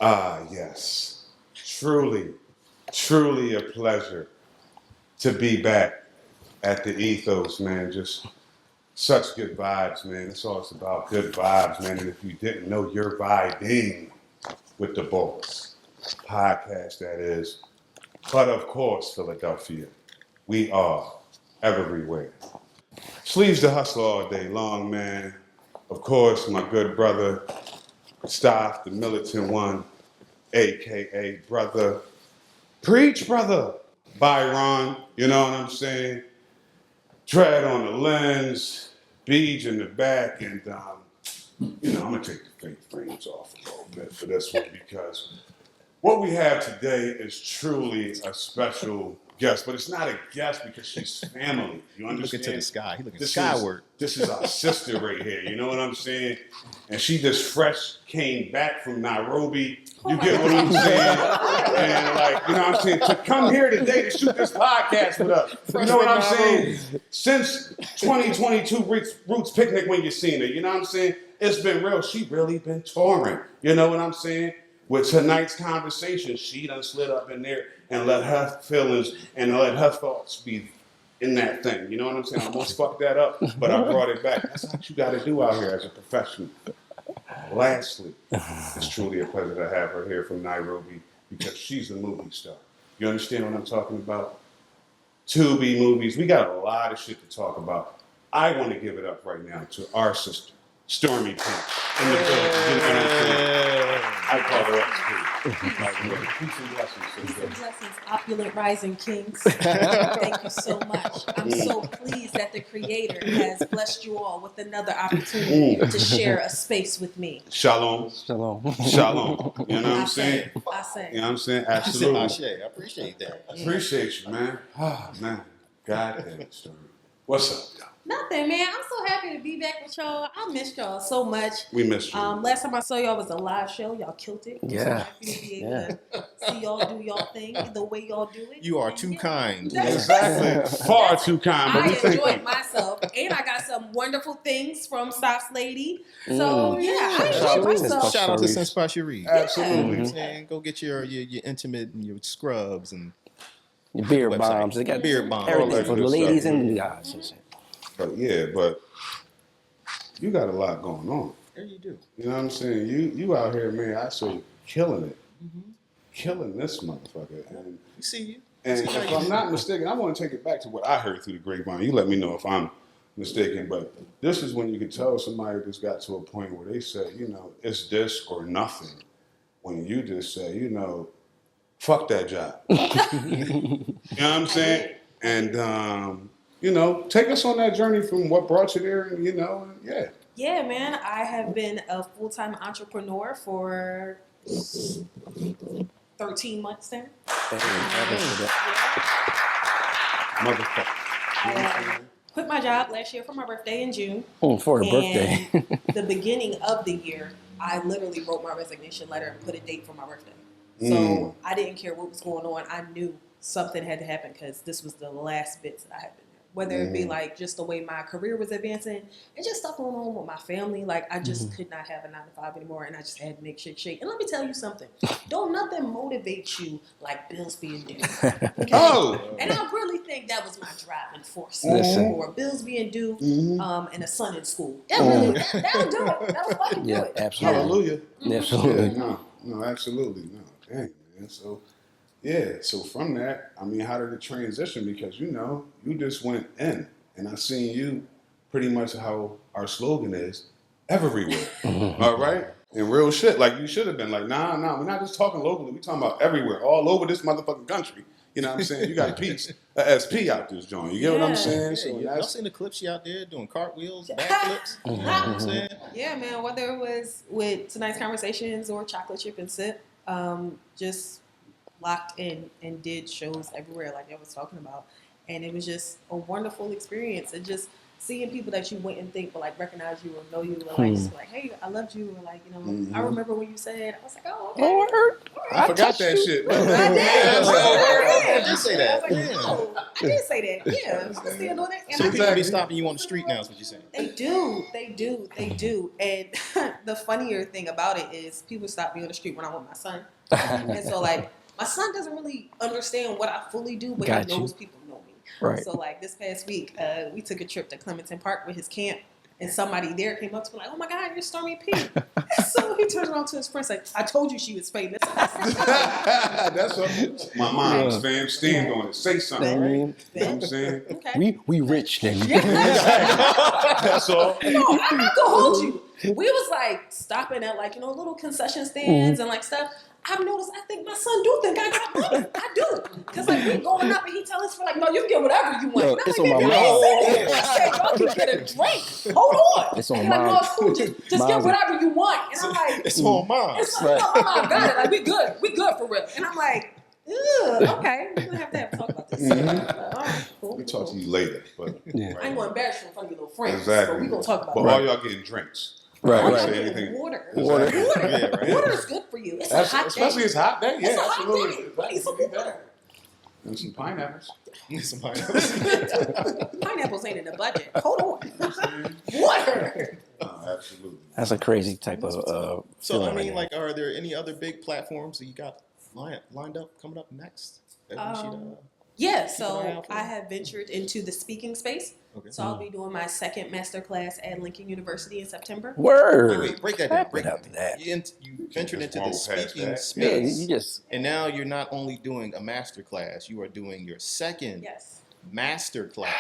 Ah, yes. Truly a pleasure to be back at the Ethos, man. Just such good vibes, man. It's all about good vibes, man. And if you didn't know, you're vibing with the Bols podcast, that is. But of course, Philadelphia, we are everywhere. Sleeves to hustle all day long, man. Of course, my good brother, Staff, the militant one, aka brother. Preach, brother. Byron, you know what I'm saying? Tread on the lens, beads in the back, and I'm gonna take the fake frames off a little bit for this one because what we have today is truly a special guest, but it's not a guest because she's family. You understand? Looking to the sky. He looking skyward. This is our sister right here. You know what I'm saying? And she just fresh came back from Nairobi. You get what I'm saying? And like, you know what I'm saying? To come here today to shoot this podcast with us. You know what I'm saying? Since 2022 Roots Picnic when you seen her. You know what I'm saying? It's been real. She really been touring. You know what I'm saying? With tonight's conversation, she done slid up in there and let her feelings and let her thoughts be in that thing. You know what I'm saying? I almost fucked that up, but I brought it back. That's what you got to do out here as a professional. Lastly, it's truly a pleasure to have her here from Nairobi because she's a movie star. You understand what I'm talking about? Tubi movies. We got a lot of shit to talk about. I want to give it up right now to our sister, Stormy P. In the building. You know what I'm saying? I call her up, too. Peace and blessings. Peace and blessings, opulent rising kings. Thank you so much. I'm so pleased that the Creator has blessed you all with another opportunity to share a space with me. Shalom. Shalom. Shalom. You know what I'm saying? I say. You know what I'm saying? Absolutely. I appreciate that. Appreciate you, man. Ah, man. God damn it, Stormy. What's up, y'all? Nothing, man. I'm so happy to be back with y'all. I missed y'all so much. We missed you. Last time I saw y'all was a live show. Y'all killed it. I'm so Yeah. happy to be able to see y'all do y'all thing the way y'all do it. You are too kind. Exactly. Far too kind, but I we thank enjoyed you. myself, and I got some wonderful things from Sauce Lady. So yeah, I enjoyed Shout myself. Shout out to Sense Cherie. Absolutely. And go get your intimate and your scrubs and Your beer website. bombs. They got Beer bombs. All everything that for the good ladies stuff. and the guys. and shit. But you got a lot going on. There you do. You know what I'm saying? You out here, man, I saw you killing it. Killing this motherfucker. And We see you. if I'm not mistaken, I want to take it back to what I heard through the grapevine. You let me know if I'm mistaken, but this is when you can tell somebody just got to a point where they say, it's this or nothing. When you just say, fuck that job. You know what I'm saying? And, take us on that journey from what brought you there and, yeah. Yeah, man. I have been a full-time entrepreneur for 13 months now. Motherfucker. I quit my job last year for my birthday in June. For a birthday. And the beginning of the year, I literally wrote my resignation letter and put a date for my birthday. So I didn't care what was going on. I knew something had to happen because this was the last bits that I had been there. Whether it be like just the way my career was advancing and just stuff going on with my family. Like I just could not have a 9-to-5 anymore and I just had to make shit shake. And let me tell you something. Don't nothing motivate you like bills being due. Okay? Oh! And I really think that was my driving force. Listen. For bills being due and a son in school. That'll do it. That'll fucking do it. Absolutely. Hallelujah. Absolutely. Yeah, no, absolutely. No, dang, man. So from that, how did it transition? Because, you just went in, and I seen you pretty much how our slogan is, everywhere. All right? And real shit, like you should have been like, nah, we're not just talking locally, we're talking about everywhere, all over this motherfucking country. You know what I'm saying? You got a piece, a SP out this joint. You get what I'm saying? So Y'all seen the clips you out there doing cartwheels, backflips? You know what I'm saying? Yeah, man, whether it was with Tonight's Conversations or Chocolate Chip and Sip, just locked in and did shows everywhere like I was talking about. And it was just a wonderful experience. And just seeing people that you wouldn't think but like recognize you or know you, or like just like, hey, I loved you, or like, you know, I remember when you said, I was like, oh, okay. Oh, word. I forgot that shit. I did. I did say that. I was like, oh, I did say that. Yeah, I'm still doing it. And So I people think be stopping you on the street now, is what you're saying. they do. And the funnier thing about it is people stop me on the street when I'm with my son. And so like my son doesn't really understand what I fully do, but Got he knows you. people know me. Right. So like this past week, we took a trip to Clementon Park with his camp, and somebody there came up to me like, "Oh my God, you're Stormy P." So he turns around to his friends like, "I told you she was famous." That's what my mom's fam. Stand on it. Say something. I Right? mean, You know what I'm saying? Okay. we rich then. That's all. No, I'm not gonna hold you. We was like stopping at like, you know, little concession stands and like stuff. I've noticed, I think my son do think I got money. I do. Because like we going up and he telling us for like, no, you can get whatever you want. Yo, And I'm it's like, on my "Baby, mind." I said, y'all can get a drink. Hold on. It's on and like, no, mine. it's cool. Just get Mine. whatever you want. And I'm like, It's on mine. it's like, no, Mama, I got it. Like, we good. We good for real. And I'm like, ugh, okay. We're going to have a talk about this. All right, cool. We'll talk to you later. But Yeah. I ain't going to embarrass you in front of your little friends. Exactly. But we're going to talk about But it. all y'all getting drinks. Right, Oh, Right. yeah, Say we anything. get water. Water. Yeah, right. Water is good for you. It's a That's, hot especially day. it's hot day. Yeah, It's a hot absolutely. day. I need some water. And some pineapples. Some pineapples. Pineapples ain't in the budget. Hold on. Water. Absolutely. That's a crazy type of So feeling I right mean, there. like, are there any other big platforms that you got lined up coming up next? That we should, Yeah, Keep an eye so out for I it. have ventured into the speaking space. Okay. So I'll be doing my second master class at Lincoln University in September. Word. Wait, break that down. Break Without that that. down. You ventured into the Just roll past speaking that. Yeah, space, you just and now you're not only doing a master class, you are doing your second Yes, master class.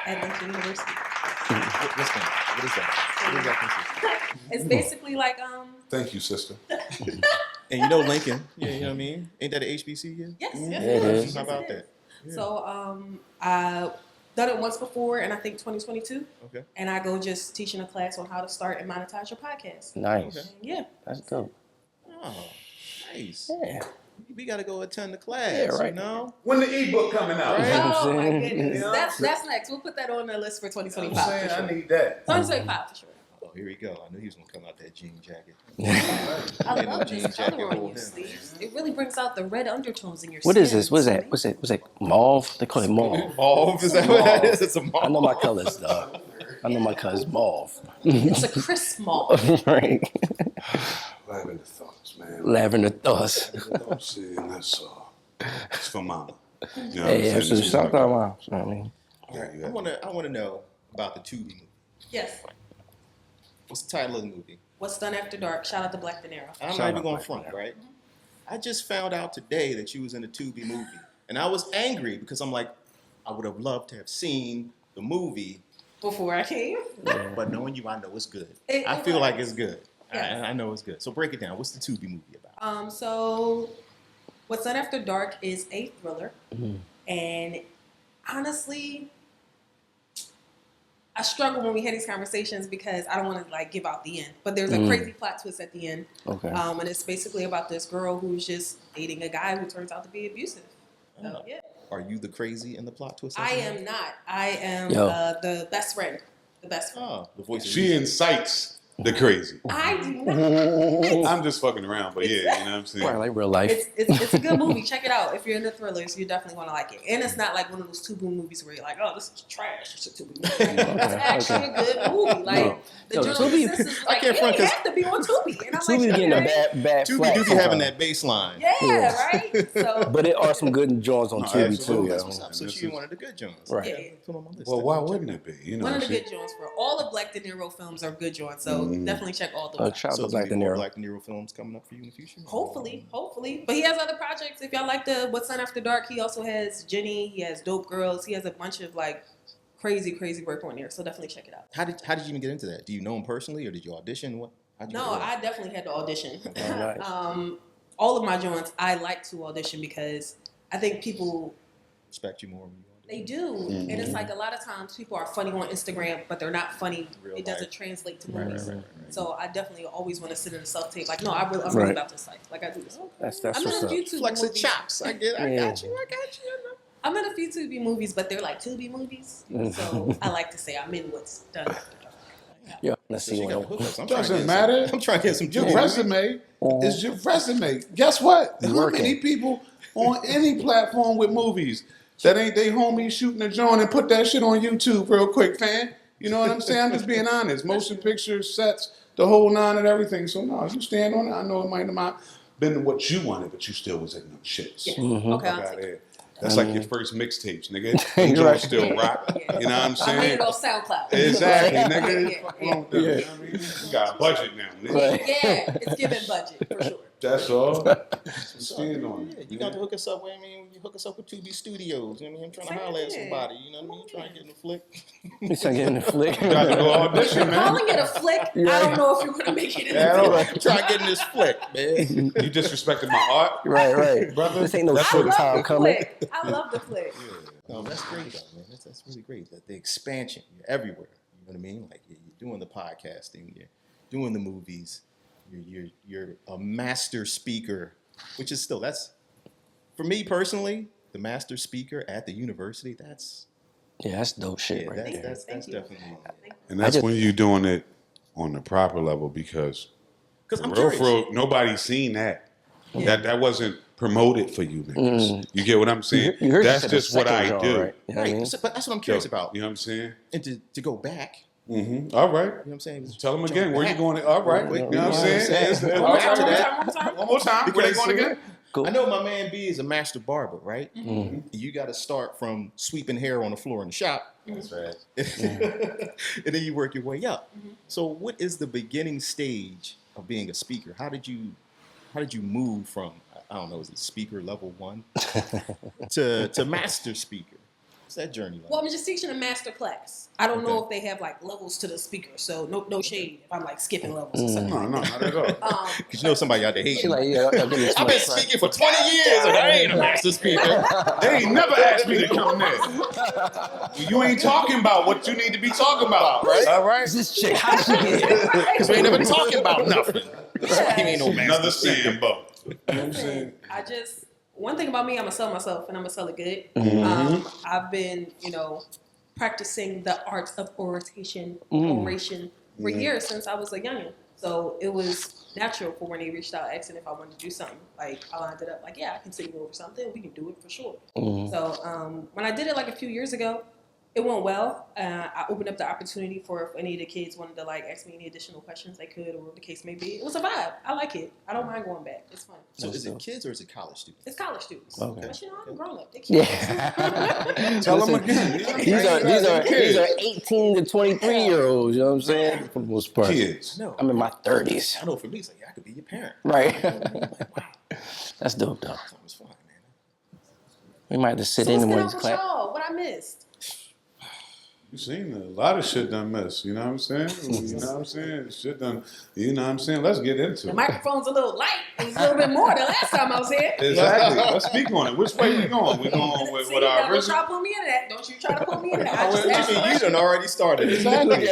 at Lincoln University. What's that? What is that? What does that consist of? It's basically like Thank you, sister. And you know Lincoln, yeah, you know what I mean? Ain't that an HBCU? yes, Mhm. yes, Yeah, it is. How about that? Yeah. So I done it once before, and I think 2022. Okay. And I go just teaching a class on how to start and monetize your podcast. nice. Okay. Yeah. That's dope. Oh, nice. Yeah. We gotta go attend the class. Yeah, right. You know. When the ebook coming out? Right. Oh my saying? goodness, Yeah. that's next. We'll put that on the list for 2025. I'm saying for sure. I need that. 2025 for sure. Oh, here we go. I knew he was gonna come out that jean jacket. I Ain't no love jean this color jacket on you, holding. Steve. It really brings out the red undertones in your What skin. is this? What's that? What's that mauve? They call it mauve. Mauve, is that what that is? It's a mauve. I know my colors, dog. I know my colors mauve. It's a crisp mauve. Right. Lavender thoughts, man. Lavender thoughts. See, and that's all. It's for mama. You know what I'm Hey, saying? that's just shout out mom. You know what I mean? Yeah, you I got- wanna know about the Tubi movie. Yes. What's the title of the movie? What's Done After Dark? Shout out to Black De Niro. I'm Shout not out even going Black front, Mirror. right? I just found out today that you was in the Tubi movie, and I was angry because I'm like, I would have loved to have seen the movie, Before I came. Yeah. but knowing you, I know it's good. It I feel was. like it's good. Yes. I know it's good. So break it down. What's the Tubi movie about? So What's Done After Dark is a thriller. Mhm. And honestly, I struggle when we have these conversations because I don't want to like give out the end. But there's a crazy plot twist at the end. Okay. And it's basically about this girl who's just dating a guy who turns out to be abusive. So, yeah. Are you the crazy in the plot twist? I am not. I am Yo. the best friend. The best friend. Oh, the voice of She reason. incites the crazy. I do not. I'm just fucking around, but yeah, you know what I'm saying? Right, like real life. It's a good movie. Check it out. If you're into thrillers, you definitely want to like it. And it's not like one of those Tubi movies where you're like, oh, this is trash. It's a Tubi movie. It's actually a good movie. Like No. the Yo, general Tubi- consensus is I like, can't yeah, front it 'cause has to be on Tubi. And I'm Tubi like, getting a okay. bad Tubi flag do be having sometimes. that bass line. Yeah, right. So But there are some good joints on No, Tubi absolutely. too, That's yo. what's up. So she one of the good Jones. Right. Yeah. Put on my list. Well, why wouldn't it be? You know, one of the she- good joints for all of Black De Niro films are good joints. So definitely check all the ones. Shout out So to Black De more Niro. Black De Niro films coming up for you in the future? Hopefully. But he has other projects. If y'all like the What's Done After Dark, he also has Jenny. He has Dope Girls. He has a bunch of like crazy work on there. So definitely check it out. How did you even get into that? Do you know him personally, or did you audition? How'd you No, get into I definitely had to audition. Oh, nice. All of my joints, I like to audition because I think people, respect you more when you they audition? do. And it's like a lot of times people are funny on Instagram, but they're not funny. Real It doesn't life. translate to Right, movies. right. So I definitely always want to sit in a self-tape. Like, no, I'm really Right. about this life. Like, I do this. That's I'm what's in up. YouTube Flex the movies. chops. I Yeah. got you. I I'm in a few Tubi movies, but they're like Tubi movies. So I like to say I'm in what's done after dark. Yeah, let's So see she what. got hookups. Doesn't matter. I'm trying to get some Your Tubi. resume is your resume. Guess what? You How working. many people on any platform with movies that ain't they homies shooting a joint and put that shit on YouTube real quick, fan? You know what I'm saying? I'm just being honest. Motion pictures, sets, the whole nine and everything. So no, you stand on it. I know it might have not been what you wanted, but you still was in them shits. Yeah. Mm-hmm. Okay, I'll Fuck take outta it. here. That's like your first mixtapes, nigga. You're Them right. joints still rock. Yeah. You know what I'm I made saying? it on SoundCloud. Exactly, Yeah, nigga. yeah, Fuck yeah. wrong with them, you know what I mean? You got a budget now, nigga. Right. Yeah, it's giving budget for sure. That's all. Stand on Yeah, it. you got to hook us up. I mean, you hook us up with Tubi Studios. You know what I mean? I'm trying to holler at somebody. You know what I mean? Trying to get in the flick. You start getting the flick. You got to go audition, man. Calling it a flick, I don't know if you're gonna make it in Yeah, I the don't film. know. Trying to get in this flick, man. You disrespecting my art? Right. Brother, This ain't no that's I what short it's- love time the coming. flick. I love the flick. No, that's great, though, man. That's really great. The expansion. You're everywhere. You know what I mean? Like you're doing the podcasting. You're doing the movies. You're a master speaker, which is still that's for me personally the master speaker at the university. That's Yeah, that's dope shit yeah, right that's there. that's Thank you. definitely And that's I just- when you're doing it on the proper level because because I'm real curious. for real, nobody's seen that. That wasn't promoted for you niggas. You get what I'm saying? You heard That's you said the just what second I genre, do. right? You know what I mean? Right, so- but that's what I'm curious about. You know what I'm saying? And to go back, Mm-hmm. All right. you know what I'm saying? Tell them Jump again. Where you back. going? All right. You know what I'm saying? One All more right. time to that. One more time. Where they Because- going again? Cool. I know my man B is a master barber, right? Mm-hmm. You got to start from sweeping hair on the floor in the shop. That's right. And then you work your way up. So what is the beginning stage of being a speaker? How did you move from, I don't know, is it speaker level 1 to master speaker? What's that journey like? Well, I'm just teaching a master class. I don't know if they have like levels to the speaker, so no shade if I'm like skipping levels or something. No, no, not at all. Because you know somebody out there hating. She like, yeah, I'll give you I've been some. speaking for 20 years and I ain't a master speaker. They ain't never asked me to come there. You ain't talking about what you need to be talking about, right? All right. This chick, how she get here? Because we ain't never talking about nothing. He ain't no master Another speaker. Sambo. You know what I'm saying? One thing about me, I'm gonna sell myself and I'm gonna sell it good. Mm-hmm. I've been, practicing the art of oration for Mm-hmm. years since I was a youngin'. So it was natural for when they reached out asking if I wanted to do something. Like I lined it up, like, yeah, I can sing over something. We can do it for sure. So when I did it like a few years ago, it went well. I opened up the opportunity for if any of the kids wanted to like ask me any additional questions, they could, or whatever the case may be. It was a vibe. I like it. I don't mind going back. It's fun. So is it kids or is it college students? It's college students. Okay. But I'm grown up. They kids. Yeah. Tell them Listen, again. These are 18 to 23 year olds. You know what I'm saying? For the most part. Kids. No. I'm in my 30s. I know for me, it's like, yeah, I could be your parent. Right. Wow. That's dope though. That was fun, man. We might have to sit So in what's and going one on just with clap. y'all? What I missed? You seen a lot of shit done miss. You know what I'm saying? You know what I'm saying? Shit done. You know what I'm saying? Let's get into The it. microphone's a little light. It's a little bit more than last time I was here. Exactly. Let's speak on it. Which way we going? We going with See, our now don't original? try to pull me into that. Don't you try to pull me into that. I just You asked a done question. already started. Exactly.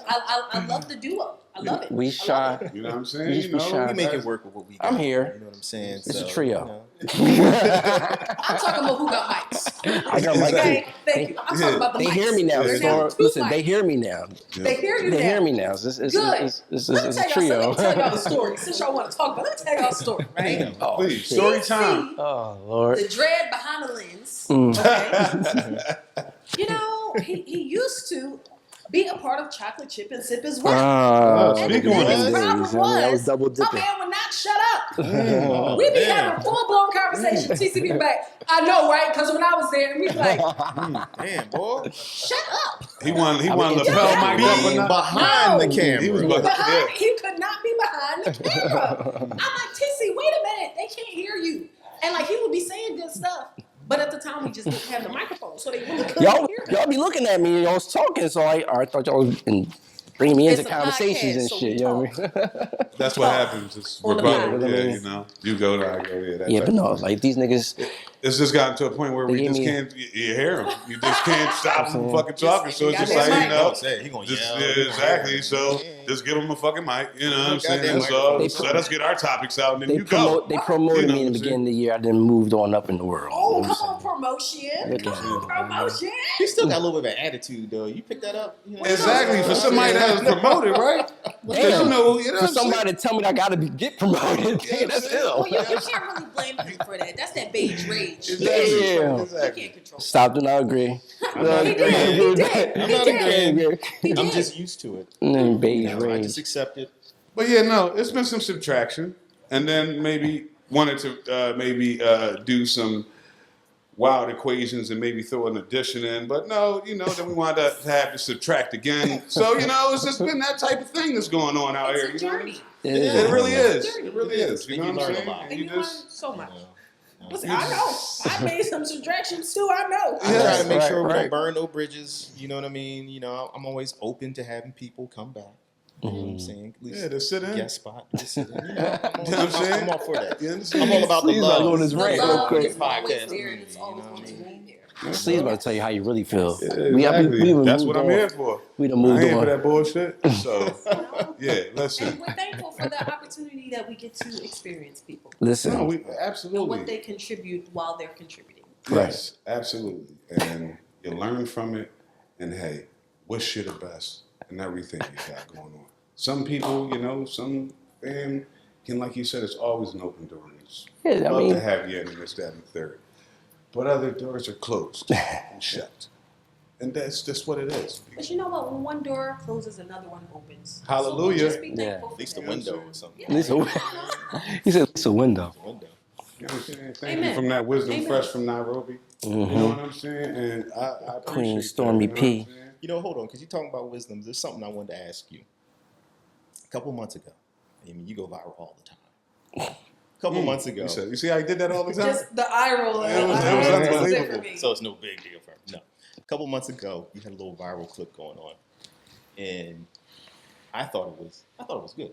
I love the duo. I love it. We I shy. love it. You know what I'm saying? You just be shy. We make it work with what we got. I'm here. You know what I'm saying? It's a So, trio. I'm talking about who got mics. I got my Okay, thank you. I'm talking about the They mics. hear me now. There's Storm. now two Listen, mics. they hear me now. They hear you They now. hear me now. It's Good. a Let me tell trio. y'all a story. Since y'all want to talk about it, let me tell y'all a story, right? Oh, Please, shit. story time. Oh, Lord. The dread behind the lens. Mm. Okay. He used to be a part of Chocolate Chip and Sip as well. And the speak on biggest it. problem I was was double my dipping. man would not shut up. Oh, We be damn. having full-blown conversations. TCB be like, I know, right? Because when I was there, we be like, Damn, boy. shut up. He wanted I lapel mean, mic yeah. up or Being not? behind the No. camera. He was behind. He could not be behind the camera. I'm like, TC, wait a minute. They can't hear you. And like, he would be saying good stuff. But at the time, we just didn't have the microphone. So they really couldn't Y'all hear him. y'all be looking at me and y'all was talking, so I thought y'all was bringing me into It's a conversations podcast, and so shit. we You know what I mean? That's what happens. It's On the rebuttal. line. Yeah, you know. You go there, I go there. That Yeah, type but no, of thing. like these niggas. It's just gotten to a point where we They just gave me- can't. You hear him. You just can't stop from fucking talking. So it's just Goddamn like, mic. you know. Say, he gonna Just, yell. yeah, exactly. So Yeah. just give him a fucking mic. You know what I'm saying? Goddamn That's all. microphone. Let us get our topics out and then They you go. promoted You me know in the what I'm beginning of the year. I then moved on up in the world. Oh, You know what I'm come on, promotion. Come on, promotion. He still got a little bit of an attitude, though. You pick that up? You know? Exactly, for somebody that was promoted, right? Because Damn. you know what For I'm saying? somebody to tell me that I gotta get promoted, that's ill. Well, you can't really blame him for that. That's that beige rage. Exactly. Yeah. Exactly. You can't control. Stop and I agree. He did. I'm not agreeing. He I'm did. just used to it. Beige You know, I rage. just accept it. But yeah, no, it's been some subtraction, and then maybe wanted to do some wild equations and maybe throw an addition in. But no, then we wanted to have to subtract again. So it's just been that type of thing that's going on out here. It's a journey. It really is. It's a journey. It really is. You know You what I'm learn a saying? lot. And you learn so much. You know, Listen, I know. I made some subtractions too. I know. I try to make Right, sure we right. don't burn no bridges. You know what I mean? I'm always open to having people come back. You know what I'm saying? At least Yeah, to sit in. guest spot. To sit in. I'm all, You know what I'm saying? I'm all for that. You understand? I'm all about the Please not love. on this The rant real love quick. is always Podcast there, and it's community, always you know going to what I mean? be there. Sleeves about to tell you how you really feel. Yeah, We exactly. That's moved what I'm on. here for. We done I moved ain't for on. that bullshit. So, yeah, listen. And we're thankful for the opportunity that we get to experience people Listen, No, we and what absolutely. they contribute while they're contributing. Yes, absolutely. And you learn from it, and hey, wish you the best in everything you got going on. Some people, some fam can, like you said, it's always an open door. It's Yeah, I love mean- to have you in this, that, and the third. But other doors are closed and shut. And that's just what it is. But you know what? When one door closes, another one opens. Hallelujah. So just be Yeah. thankful At for least a that. window or something. Yeah. at least he said it's a window. Window. You know what I'm saying? Thank Amen. you from that wisdom Amen. fresh from Nairobi. You know what I'm saying? And I appreciate Queen that, Stormy you know P. what I'm saying? Hold on, because you're talking about wisdom. There's something I wanted to ask you. A couple months ago, you go viral all the time. A couple months ago. You see how he did that all the time? Just the eye roll. It was unbelievable. For me. So it's no big deal for him. No. A couple months ago, you had a little viral clip going on, and I thought it was good.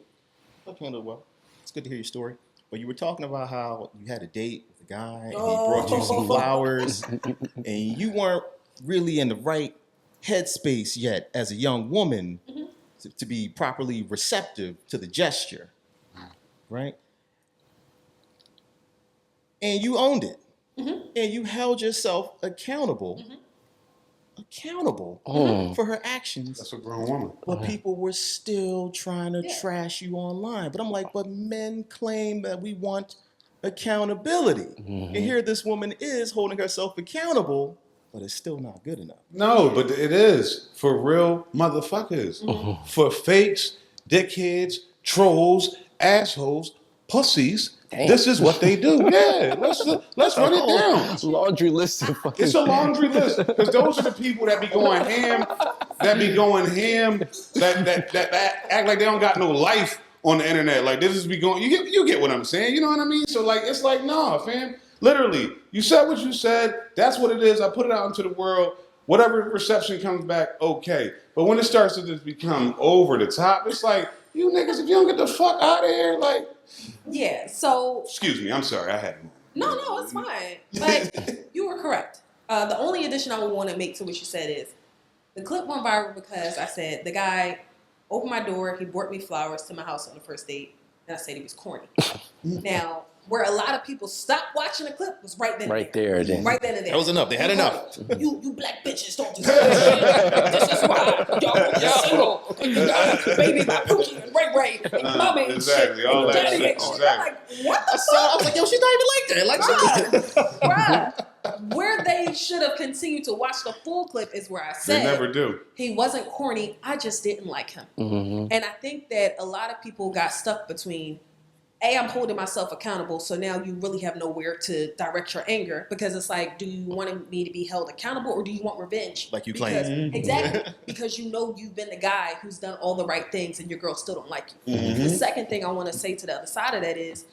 I thought you handled it well. It's good to hear your story. But you were talking about how you had a date with a guy, and he brought you some flowers, and you weren't really in the right headspace yet as a young woman to be properly receptive to the gesture, right? And you owned it, and you held yourself accountable for her actions. That's a grown woman. But people were still trying to Yeah. trash you online. But I'm like, but men claim that we want accountability. And here this woman is holding herself accountable, but it's still not good enough. No, but it is for real motherfuckers. For fakes, dickheads, trolls, assholes, pussies. Damn. This is what they do. Yeah, let's run it down. Laundry list of fucking. It's a laundry list because those are the people that be going ham, that act like they don't got no life on the internet. Like this is be going. You get what I'm saying? You know what I mean? So like it's like nah, fam. Literally, you said what you said. That's what it is. I put it out into the world. Whatever reception comes back, okay. But when it starts to just become over the top, it's like you niggas, if you don't get the fuck out of here, like. Yeah. So Excuse me. I'm sorry. I had. no, it's fine. But you were correct. The only addition I would want to make to what you said is the clip went viral because I said the guy opened my door. He brought me flowers to my house on the first date, and I said he was corny. Now, where a lot of people stopped watching the clip was right then. Right there, then. Right then and there. That was enough. They had enough. You black bitches don't deserve shit. This is why y'all single. And you got a baby by Pookie and Ray Ray and Mama and exactly, shit. all that Daddy shit, and shit. exactly. I'm like, what the So I was like, yo, she's not even like that. Like, Bruh, where they should have continued to watch the full clip is where I They said never do. he wasn't corny. I just didn't like him. Mm-hmm. And I think that a lot of people got stuck between, A, I'm holding myself accountable, so now you really have nowhere to direct your anger because it's like, do you want me to be held accountable or do you want revenge? Like you Because- claim. Exactly. Because you know you've been the guy who's done all the right things and your girl still don't like you. Mm-hmm. The second thing I want to say to the other side of that is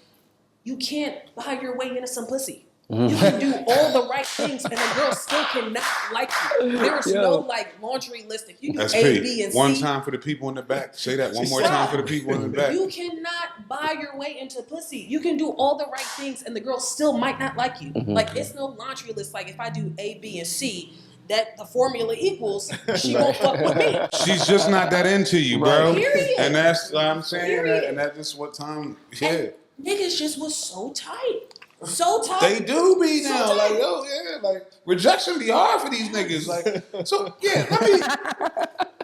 you can't buy your way into simplicity. You can do all the right things and the girl still cannot like you. There is no like laundry list. If you do SP. A, B, and C. One time for the people in the back. Say that one more time for the people in the back. You cannot buy your way into pussy. You can do all the right things and the girl still might not like you. Like it's no laundry list. Like if I do A, B, and C, that the formula equals, she won't fuck with me. She's just not that into you, bro. Period. And that's what I'm saying. Period. And that's just what time. Yeah. Niggas just was so tight. So tough. They do be So now. tight. Like, oh yeah, like rejection be hard for these niggas. Like, so yeah,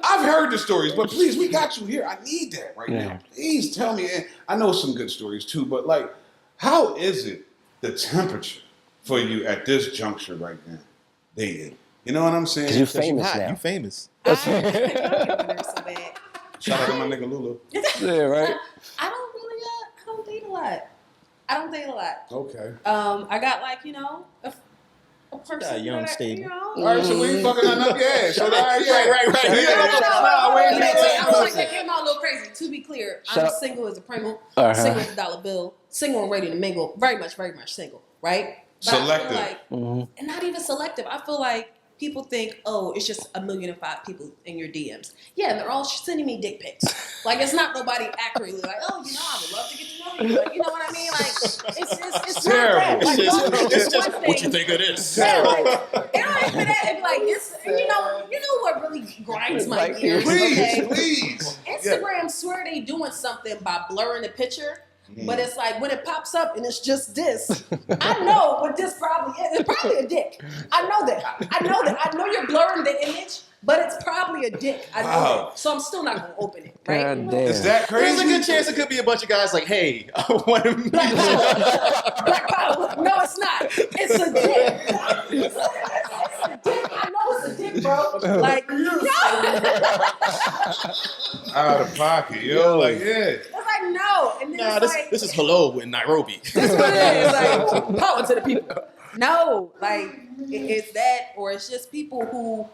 I've heard the stories, but please, we got you here. I need that right now. Please tell me. And I know some good stories too, but like, how is it the temperature for you at this juncture right now? Dating. You know what I'm saying? 'Cause you 'Cause you famous hot, now. you famous. I wonder so bad. Shout out to my nigga Lulu. Yeah, right. I don't date a lot. Okay. I got like, a person got young, that, stable. All right, so we ain't fucking nothing up. Yeah, so right. No, wait, I was like, that came out a little crazy. To be clear, Shut I'm up. single as a Pringle, Uh-huh. single as a dollar bill, single and ready to mingle. Very much single, right? But Selective. I feel like, and not even selective. I feel like people think, oh, it's just 1,000,005 people in your DMs. Yeah, and they're all sending me dick pics. Like, it's not nobody accurately like, oh, I would love to get to know you. Like, you know what I mean? Like, it's terrible. not that. Like, It's just one what thing- you think it is. Yeah, like, it don't even that. It's like, you know what really grinds my Like, gears? Please, Okay? please. Instagram swear they doing something by blurring the picture, but it's like when it pops up and it's just this. I know what this probably is. It's probably a dick. I know that. I know you're blurring the image, but it's probably a dick. I know Wow. that. So I'm still not gonna open it, right? God damn. Is that There's crazy? a good chance it could be a bunch of guys like, hey, I want to meet Black you. power. Black power. No, it's not. It's a dick. It's a dick. I know it's a dick, bro. Like, Out of pocket, yo. Like, yeah. it's like no, and then Nah, it's this like is hello in Nairobi. That's what it is. Like, power to the people. No, like it's that, or it's just people who.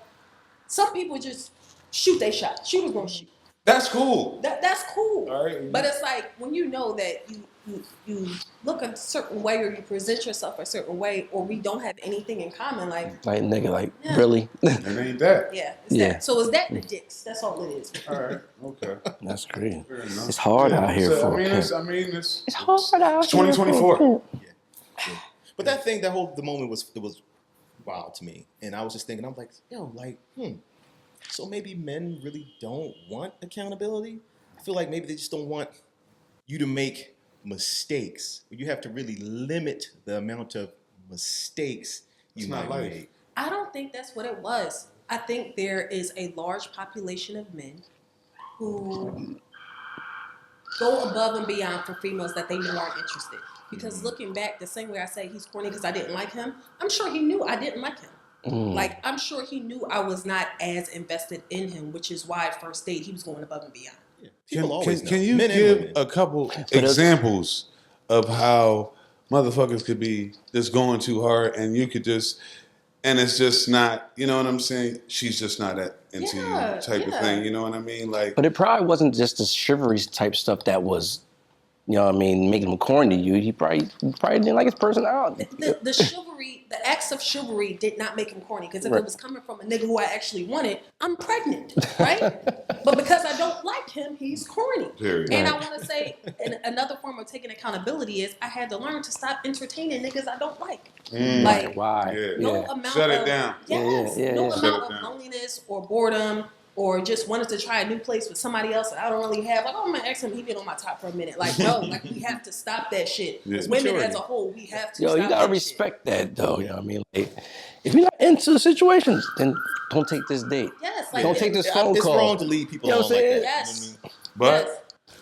Some people just shoot their shot. Shooters gonna shoot. That's cool. That's cool. All right. But it's like when you know that you look a certain way or you present yourself a certain way, or we don't have anything in common. Like Nigga, Yeah. really? It ain't that. yeah, it's Yeah. that. So is that the dicks? That's all it is. All right. Okay. That's crazy. Fair enough. It's hard out here So, for I mean, a it's It's hard out It's 2024. But that thing, the moment was wild to me. And I was just thinking, I'm like, yo, like, so maybe men really don't want accountability? I feel like maybe they just don't want you to make mistakes. You have to really limit the amount of mistakes you It's not might life. make. I don't think that's what it was. I think there is a large population of men who go above and beyond for females that they know aren't interested. Because looking back, the same way I say he's corny because I didn't like him, I'm sure he knew I didn't like him. Like, I'm sure he knew I was not as invested in him, which is why at first date he was going above and beyond. Yeah. People always know. Can you Men and give women. a couple examples of how motherfuckers could be just going too hard and you could just, and it's just not, you know what I'm saying? She's just not that into Yeah, you type of yeah. thing, you know what I mean? Like, But it probably wasn't just the chivalry type stuff that was, you know what I mean, making him corny to you. He probably didn't like his personality. The chivalry, the acts of chivalry did not make him corny. Because if Right. it was coming from a nigga who I actually wanted, I'm pregnant, right? But because I don't like him, he's corny. Period. And I Right. want to say another form of taking accountability is I had to learn to stop entertaining niggas I don't like. Like, Why? Yeah. no Yeah. amount Shut of it down. Yes, Yeah, no yeah. Shut amount it of down. loneliness or boredom or just wanted to try a new place with somebody else that I don't really have. Like, oh, I'm gonna ask him. He been on my top for a minute. Like, no, like we have to stop that shit. Yeah. Women Maturity. as a whole, we have to. Yo, stop you gotta that respect that though. You know what I mean? Like, if you're not into the situations, then don't take this date. Shit. Yes, like Don't take this Yeah, phone it's call. wrong to lead people You know on what I'm like saying? that. Yes. You know what but Yes.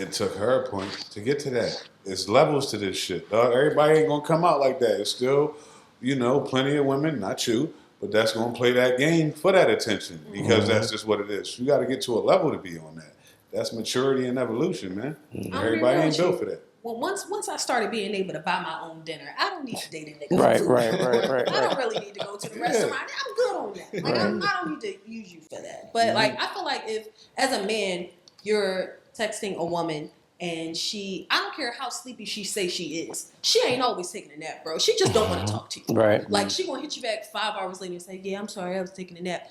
it took her a point to get to that. There's levels to this shit, dog. Everybody ain't gonna come out like that. It's still, plenty of women, not you, but that's gonna play that game for that attention because that's just what it is. You got to get to a level to be on that. That's maturity and evolution, man. Everybody ain't built for that. Well, once I started being able to buy my own dinner, I don't need to date a nigga. Right, for food. right. I don't really need to go to the restaurant. I'm good on that. Like, I don't need to use you for that. But like, I feel like if, as a man, you're texting a woman and I don't care how sleepy she say she is, she ain't always taking a nap, bro. She just don't want to talk to you. Right. Like, she gonna hit you back 5 hours later and say, yeah, I'm sorry, I was taking a nap.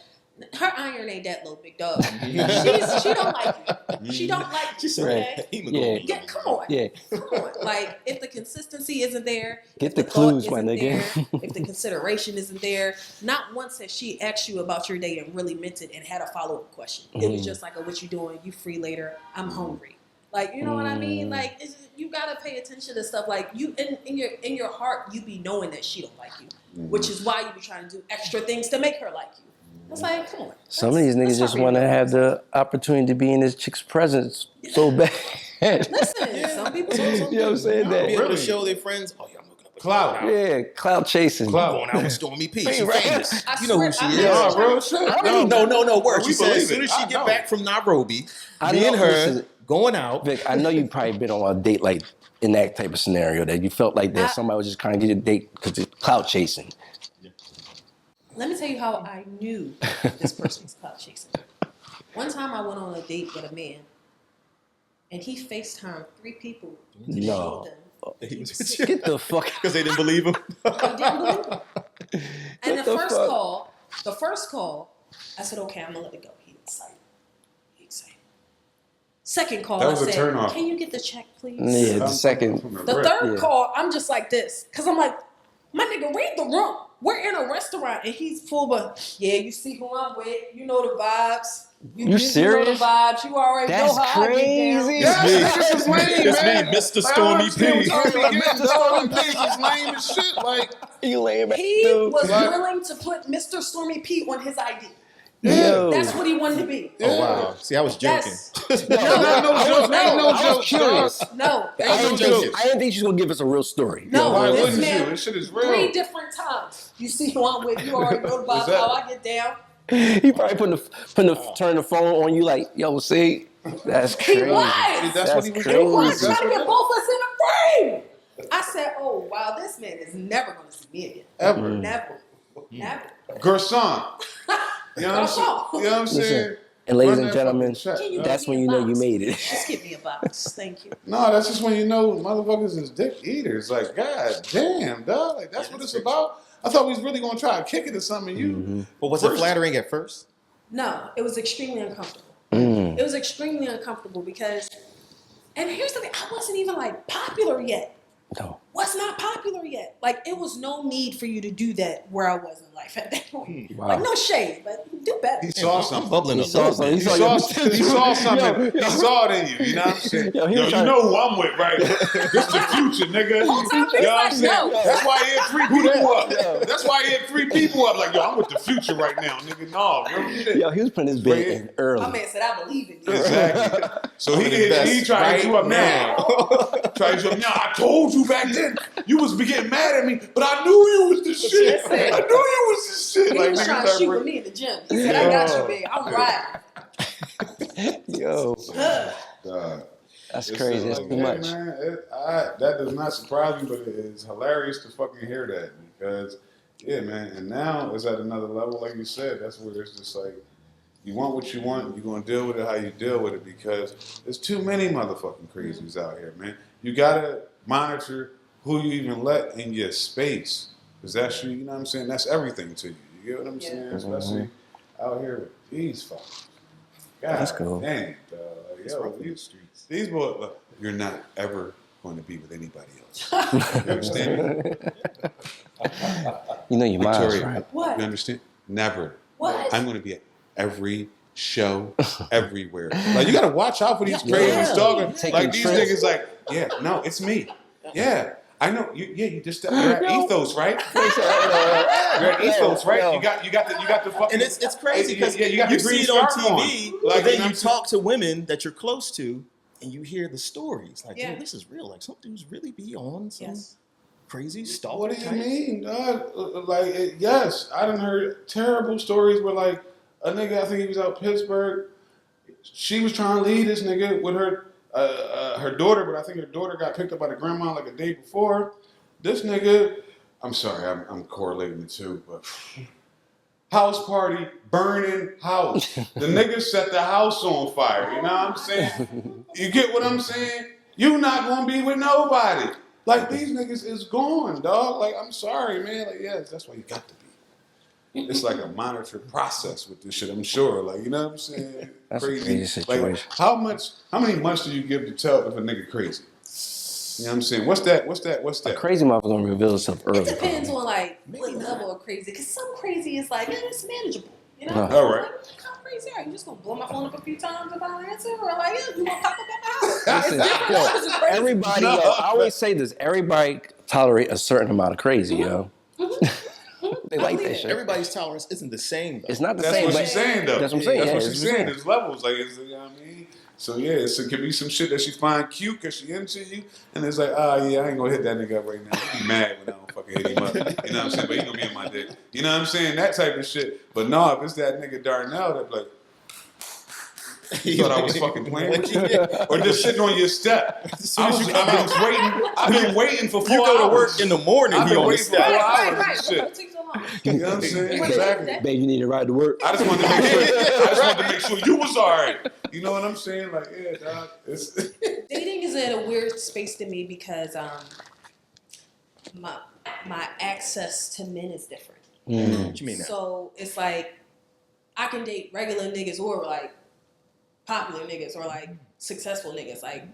Her iron ain't that low, big dog. She don't like you. She don't like you. She said, Okay? hemoglobin. Yeah, come on. Yeah. Come on. Like, if the consistency isn't there, Get if the thought clues, my isn't nigga. there, if the consideration isn't there, not once has she asked you about your day and really meant it and had a follow-up question. It was just like, oh, what you doing? You free later? I'm hungry. Like, you know what I mean? Like, you gotta pay attention to stuff like you in your heart. You be knowing that she don't like you, which is why you be trying to do extra things to make her like you. It's like, come on. Some of these niggas just want to have the opportunity to be in this chick's presence so bad. Listen, some people do. You know what I'm saying? Be able to Really? show their friends, oh yeah, I'm looking up at Clout. Yeah, cloud chasing. Clout. going out with Stormy P. She's Right. famous. I You know who swear, she I is. heard No, real shit. No, word. We She said believe as soon it. as she I get know. back from Nairobi, I me know, and her listen. going out. Vic, I know you probably been on a date like in that type of scenario that you felt like that somebody was just trying to get you a date because it's cloud chasing. Let me tell you how I knew this person was clout chasing. One time I went on a date with a man, and he FaceTimed 3 people. And No. showed them He was sick. Get the fuck out. because they didn't believe him. He didn't believe him. And What the the fuck? first call, I said, okay, I'm gonna let it go. He excited. Second call, That I was a said, turn off. can you get the check, please? Yeah, the second. The third Yeah. call, I'm just like this. Because I'm like, my nigga, read the room. We're in a restaurant and he's full of, yeah, you see who I'm with. You know the vibes. You know serious? the vibes. You already That's know how I get down. crazy. Yeah, this is lame, It's man. me, Mr. Like, I Stormy understand P. what y'all be getting, dog. Like, niggas is lame as shit. Like, You lame ass He dude. was Like- willing to put Mr. Stormy P on his ID. Yo. That's what he wanted to be. Oh wow! See, I was joking. Yes. no joke. Ain't no I was joke, curious. dog. No. I no didn't joke. think she was gonna give us a real story. No. Why this wouldn't man- you? This shit is real. 3 different times. You see who I'm with. You already know the vibes, that- how I get down. He probably turn the phone on you like, yo, see, that's He crazy. was. That's what he was He doing. was That's trying to what- get both of us in the frame. I said, oh, wow, this man is never going to see me again. Ever. Never. Never. Garcon. You know what I'm saying? Garcon. You know what I'm saying? Listen, and ladies Run and that gentlemen, fucking check, Can you dog. that's give me when you a know you box? made it. Just give me a box. Thank you. No, that's just when you know motherfuckers is dick eaters. Like, god damn, dog. Like, that's what it's about. I thought we was really gonna try to kick it or something. You, But was it First- flattering at first? No, it was extremely uncomfortable. Mm. It was extremely uncomfortable because, and here's the thing, I wasn't even like popular yet. No. Was not popular yet. Like, it was no need for you to do that where I was in life at that point. Wow. Like, no shade, but do better. he saw I'm something. bubbling He a saw little something. bit. He He saw saw, your- he saw something. Yo. He saw it in you. You know what I'm saying? Yo, he Yo, was you trying- know who I'm with, right? This the future, nigga. You know what I'm saying? No. That's why he had 3 people up. Yo. That's why he had 3 people up. Like, yo, I'm with the future right now, nigga. No, real shit. Yo, he was putting his bid in My early. man said, I believe in you. Exactly. So he Invest tried to hit you up right now. Try to hit you up now. I told you back then you was getting mad at me, but I knew you was the shit. Listen. I knew you was the shit. He Like, was niggas trying to start shoot bring- with me in the gym. He said, I got you, babe. I'm riding. Yo, that's It's crazy. That's like, too hey, much. Man, that does not surprise me, but it is hilarious to fucking hear that because, yeah, man. And now it's at another level, like you said. That's where it's just like, you want what you want, you're gonna deal with it how you deal with it because there's too many motherfucking crazies out here, man. You gotta monitor who you even let in your space because that's you know what I'm saying. That's everything to you. You get what I'm saying? Especially out here with these fuckers. God That's cool. Damn, dog. Like, yo, these boys, look, you're not ever going to be with anybody else. You understand me? You know your mind's Victoria, right. What? you understand? Never. What? I'm going to be at every show, everywhere. Like, you got to watch out for these Yeah. crazy Yeah. stalkers. Taking Like, these trips. niggas like, yeah, no, it's me. Yeah. I know. You just you're at Ethos, right? You're at Ethos, right? You got the fucking. And it's crazy because you got you the green see it on scarf TV, on. but Like, then you know you what I'm talk to women that you're close to, and you hear the stories. Like, Yeah. dude, this is real. Like, some dudes really be on some Yes. crazy stalker What do you type. mean, dog? Like, yes, I done heard terrible stories where, like, a nigga, I think he was out Pittsburgh. She was trying to leave this nigga with her daughter, but I think her daughter got picked up by the grandma like a day before. This nigga, I'm sorry, I'm correlating the two, but house party, burning house. The nigga set the house on fire. You know what I'm saying? You get what I'm saying? You not gonna be with nobody. Like, these niggas is gone, dog. Like, I'm sorry, man. Like, yes, that's why you got to be. It's like a monitored process with this shit, I'm sure. Like, you know what I'm saying? That's a crazy situation. Like, how many months do you give to tell if a nigga crazy? You know what I'm saying? What's A that? crazy motherfucker gonna reveal itself It early. depends on like what level of crazy. Because some crazy is like, it's manageable. You know? All right. How crazy are you? Just gonna blow my phone up a few times if I don't answer? Or like, yeah, you gonna pop up at my house? It's different levels of crazy. Everybody, yo, I always say this. Everybody tolerate a certain amount of crazy, yo. They like that shit. Everybody's tolerance isn't the same, though. It's not the That's same. what but she's saying, though. That's what I'm saying. That's yeah, what it's she's the saying. same. There's levels, like, it's, you know what I mean? So yeah, it could be some shit that she find cute because she into you, and it's like, oh yeah, I ain't gonna hit that nigga up right now. He be mad when I don't fucking hit him up. You know what I'm saying? But he gonna be in my dick. You know what I'm saying? That type of shit. But no, if it's that nigga Darnell, that like, you thought I was fucking playing with you, or just sitting on your step. I've been waiting for 4 You go to hours. work in the morning, I've he been on the waiting for 4 step. hours Right. and shit. What takes so long? You know what I'm saying? Wait, Exactly. Babe, you need to ride to work. I just wanted to make sure. I just wanted to make sure you was all right. You know what I'm saying? Like, yeah, dog. It's Dating is in a weird space to me because my access to men is different. What you mean that? So it's like I can date regular niggas or like popular niggas or like successful niggas, like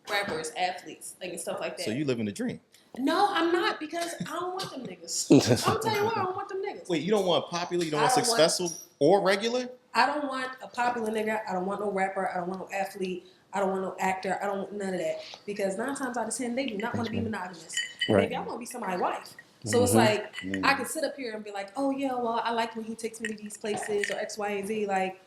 rappers, athletes, like and stuff like that. So you live in the dream. No, I'm not because I don't want them niggas. I'm telling you what, I don't want them niggas. Wait, you don't want popular, you don't I want don't want- successful or regular? I don't want a popular nigga. I don't want no rapper. I don't want no athlete. I don't want no actor. I don't want none of that. Because 9 times out of 10, they do not want to be monogamous. Right. Maybe I want to be somebody's wife. So it's like, I can sit up here and be like, oh yeah, well, I like when he takes me to these places or X, Y, and Z. Like,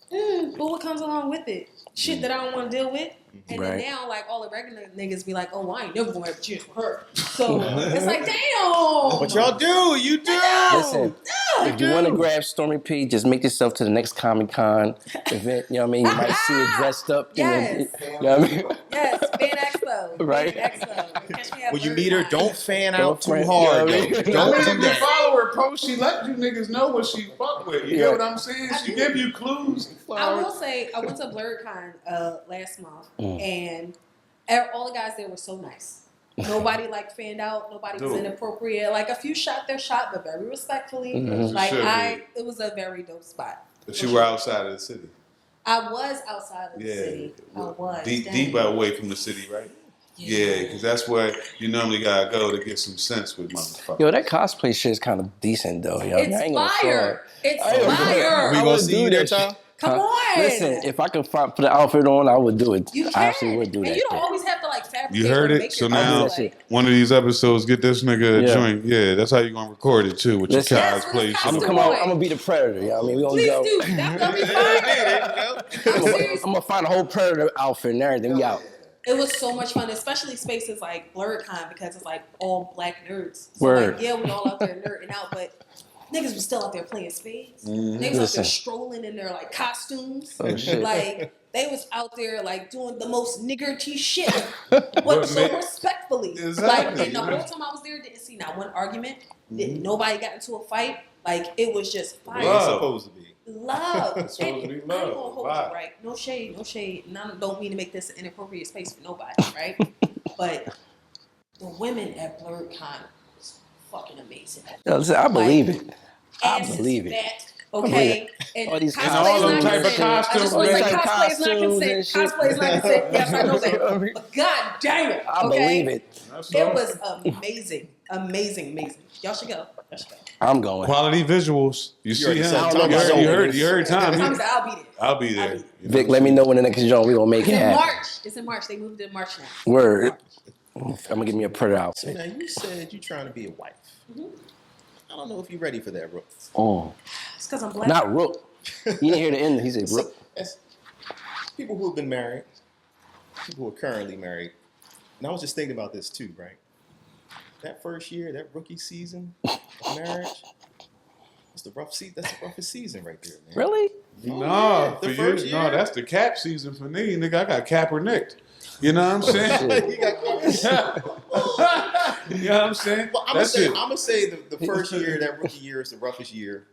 but what comes along with it? Shit that I don't want to deal with. And Right. then now, like, all the regular niggas be like, oh, well, I ain't never going to have a chance with her. So it's like, damn. But y'all do, you do. Listen, if you want to grab Stormy P, just make yourself to the next Comic-Con event. You know what I mean? You might see it dressed up. Yes. You know what I mean? Yes, Fan Expo. Right. Fan Expo. Catch me at When you Bird meet her, Time. don't fan Don't out too fan- hard. you know what I though. mean? Don't I do mean, if you that. follow her post, she let you niggas know what she fuck with. You Yeah. get what I'm saying? She give you clues. I will say, I went to BlurredCon last month, and all the guys there were so nice. Nobody like fanned out. Nobody was Dude. inappropriate. Like a few shot their shot, but very respectfully. Mhm. Like Should it was a very dope spot. If you were outside of the city. I was outside of the Yeah. city. I was Deep Dang. away from the city, right? Yeah, because that's where you normally gotta go to get some sense with motherfuckers. Yo, that cosplay shit is kind of decent, though. Yo. I It's ain't gonna fire. It's I ain't gonna- fire. We I gonna would see do you there, that shit. Tom? Come on. Listen, if I could put the outfit on, I would do it. You can. I actually would do that. And you don't shit. always have to like fabricate. You heard or it? make So your now- body, like, One of these episodes, get this nigga a Yeah. joint. Yeah, that's how you gonna record it too with Listen. your Yes, cosplay. with shit. the I'm gonna costume. come out. I'm gonna be the predator. You know what I mean? We gonna please go. do. That's gonna be fire. I'm serious. I'm gonna find a whole predator outfit and everything. We out. It was so much fun, especially spaces like BlurredCon because it's like all black nerds. So Word. like, yeah, we all out there nerding out, but niggas was still out there playing spades. Mm-hmm. They was out Listen. there strolling in their like costumes. Oh, shit. Like they was out there like doing the most niggerty shit, but so man- respectfully. Exactly. Like, and the whole time I was there, didn't see not one argument. Didn't nobody got into a fight. Like it was just fire. It's Love. supposed to be. Love. It's supposed to be And love, I ain't gonna hold vibe. you, right? No shade, no shade. And I don't mean to make this an inappropriate space for nobody, right? But the women at BlurredCon was fucking amazing. Yo, listen, I believe it. I Asses believe it. fat, okay? And All these cosplay all is them not type of consent. I costumes, just want to say man. cosplay is not Costumes consent. and shit. Cosplay is not consent. Yes, I know I that. mean, But god damn it, I okay? believe it. That's It all. was amazing. Amazing. Y'all should go. Y'all should go. I'm going. Quality visuals. You see already him. said You Tom heard, was you heard Tom. Tom said, I'll be there. I'll be there. I'll be You know Vic, what let I'm me know when the next joint we gonna make It's it in happen. March. It's in March. They moved it in March now. Word. I'm gonna give me a predator So outfit. now you said you're trying to be a wife. I don't know if you're ready for that, Rook. Oh, It's because I'm black. not Rook. You didn't hear the end. He said Rook. As people who have been married, people who are currently married, and I was just thinking about this too, right? That first year, that rookie season of marriage, that's the roughest season right there, man. Really? No, yeah, for the you, first no, year. that's the cap season for me, nigga. I got Kaepernick. You know what I'm saying? You got You know what I'm saying? Well, I'm That's it. gonna say the first year, that rookie year, is the roughest year.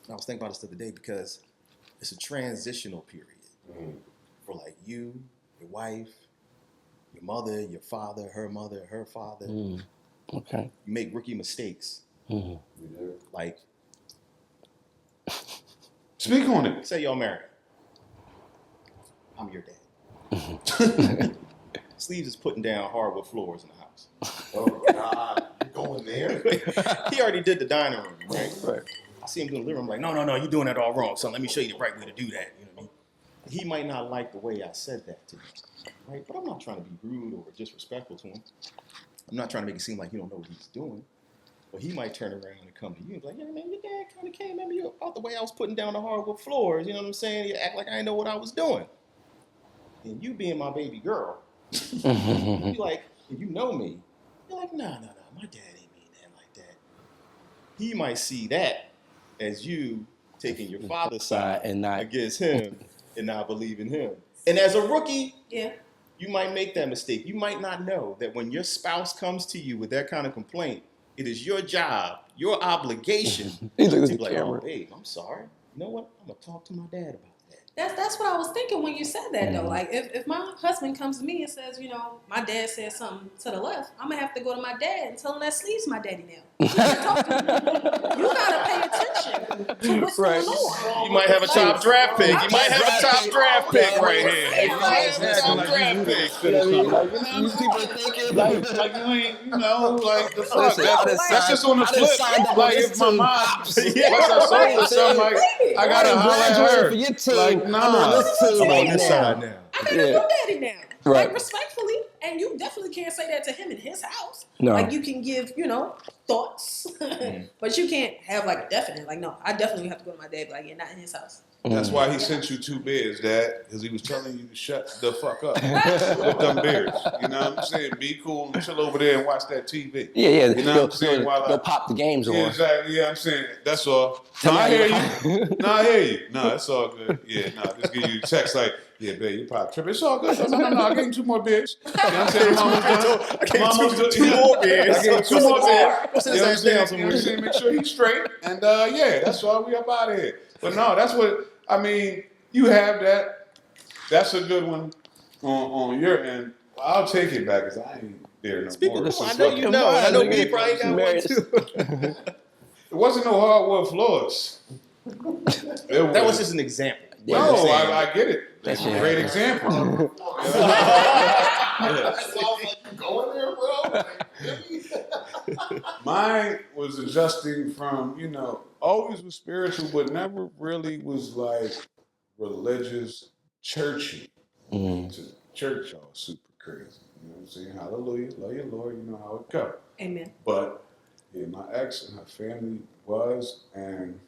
I was thinking about this the other day because it's a transitional period for like you, your wife, your mother, your father, her father. Okay. You make rookie mistakes. Mhm. Like, Speak on it. say y'all married. I'm your dad. Sleeves is putting down hardwood floors in the house. Oh God, you going there? He already did the dining room, right? Right. I see him doing the living room. I'm like, no, you're doing that all wrong. So let me show you the right way to do that. You know what I mean? He might not like the way I said that to him, right? But I'm not trying to be rude or disrespectful to him. I'm not trying to make it seem like he don't know what he's doing. But he might turn around and come to you and be like, yeah, man, your dad kind of came at me about the way I was putting down the hardwood floors. You know what I'm saying? You act like I didn't know what I was doing. And you being my baby girl, you be like, and you know me, you're like, nah, my dad ain't mean that like that. He might see that as you taking your father's side and not against him and not believe in him. And as a rookie, Yeah. you might make that mistake. You might not know that when your spouse comes to you with that kind of complaint, it is your job, your obligation He looks to at be the like, camera. oh, babe, I'm sorry. You know what? I'm going to talk to my dad about that. That's what I was thinking when you said that though. Like if my husband comes to me and says, you know, my dad said something to the left, I'm gonna have to go to my dad and tell him that Sleeve's my daddy now. You can't talk to him. You gotta pay attention to what's going on. You might have a top draft pick. You might have a top draft pick right here. You might have a Acting top like draft you pick. should have something. Like, you know what I'm These saying? people thinking like, Like you ain't, you know, like the fuck. Listen, I done That's just on the I done signed flip. up Like on if this my team. mom, Yeah, what's her soul or right. something, like I gotta I holler at graduated her. for your team. Like I'm on nah. this team I'm right on this now. side now. I got a Yeah. new daddy now. Right. Like respectfully. And you definitely can't say that to him in his house. No. Like you can give, you know, thoughts. But you can't have like a definite, like, no, I definitely have to go to my dad, like, yeah, not in his house. That's why he sent you 2 beers, Dad, because he was telling you to shut the fuck up with them beers. You know what I'm saying? Be cool and chill over there and watch that TV. Yeah. You know what I'm saying? While They'll pop the games on. Yeah, exactly. Yeah, I'm saying that's all. No, I hear you. No, I hear you. No, it's all good. Yeah, no, just give you a text like, yeah, babe, you probably tripping. It's all good. No, I gave him 2 more beers. You know what I'm saying? I'm almost done. Two more beers. I gave him 2 more beers. What's You know what I'm his saying? down You know what I'm saying? Make sure he's straight. And yeah, that's all. We up out of here. But no, that's what I mean. You have that. That's a good one on your end. I'll take it back because I ain't there no more. I know you know. I know me probably got one too. It wasn't no hardwood floors. That was just an example. No, I get it. That's a great example. Mine was adjusting from, you know, always was spiritual, but never really was like religious, churchy. To church, y'all super crazy. You know what I'm saying? Hallelujah, love your Lord, you know how it go. Amen. But yeah, my ex and her family was, and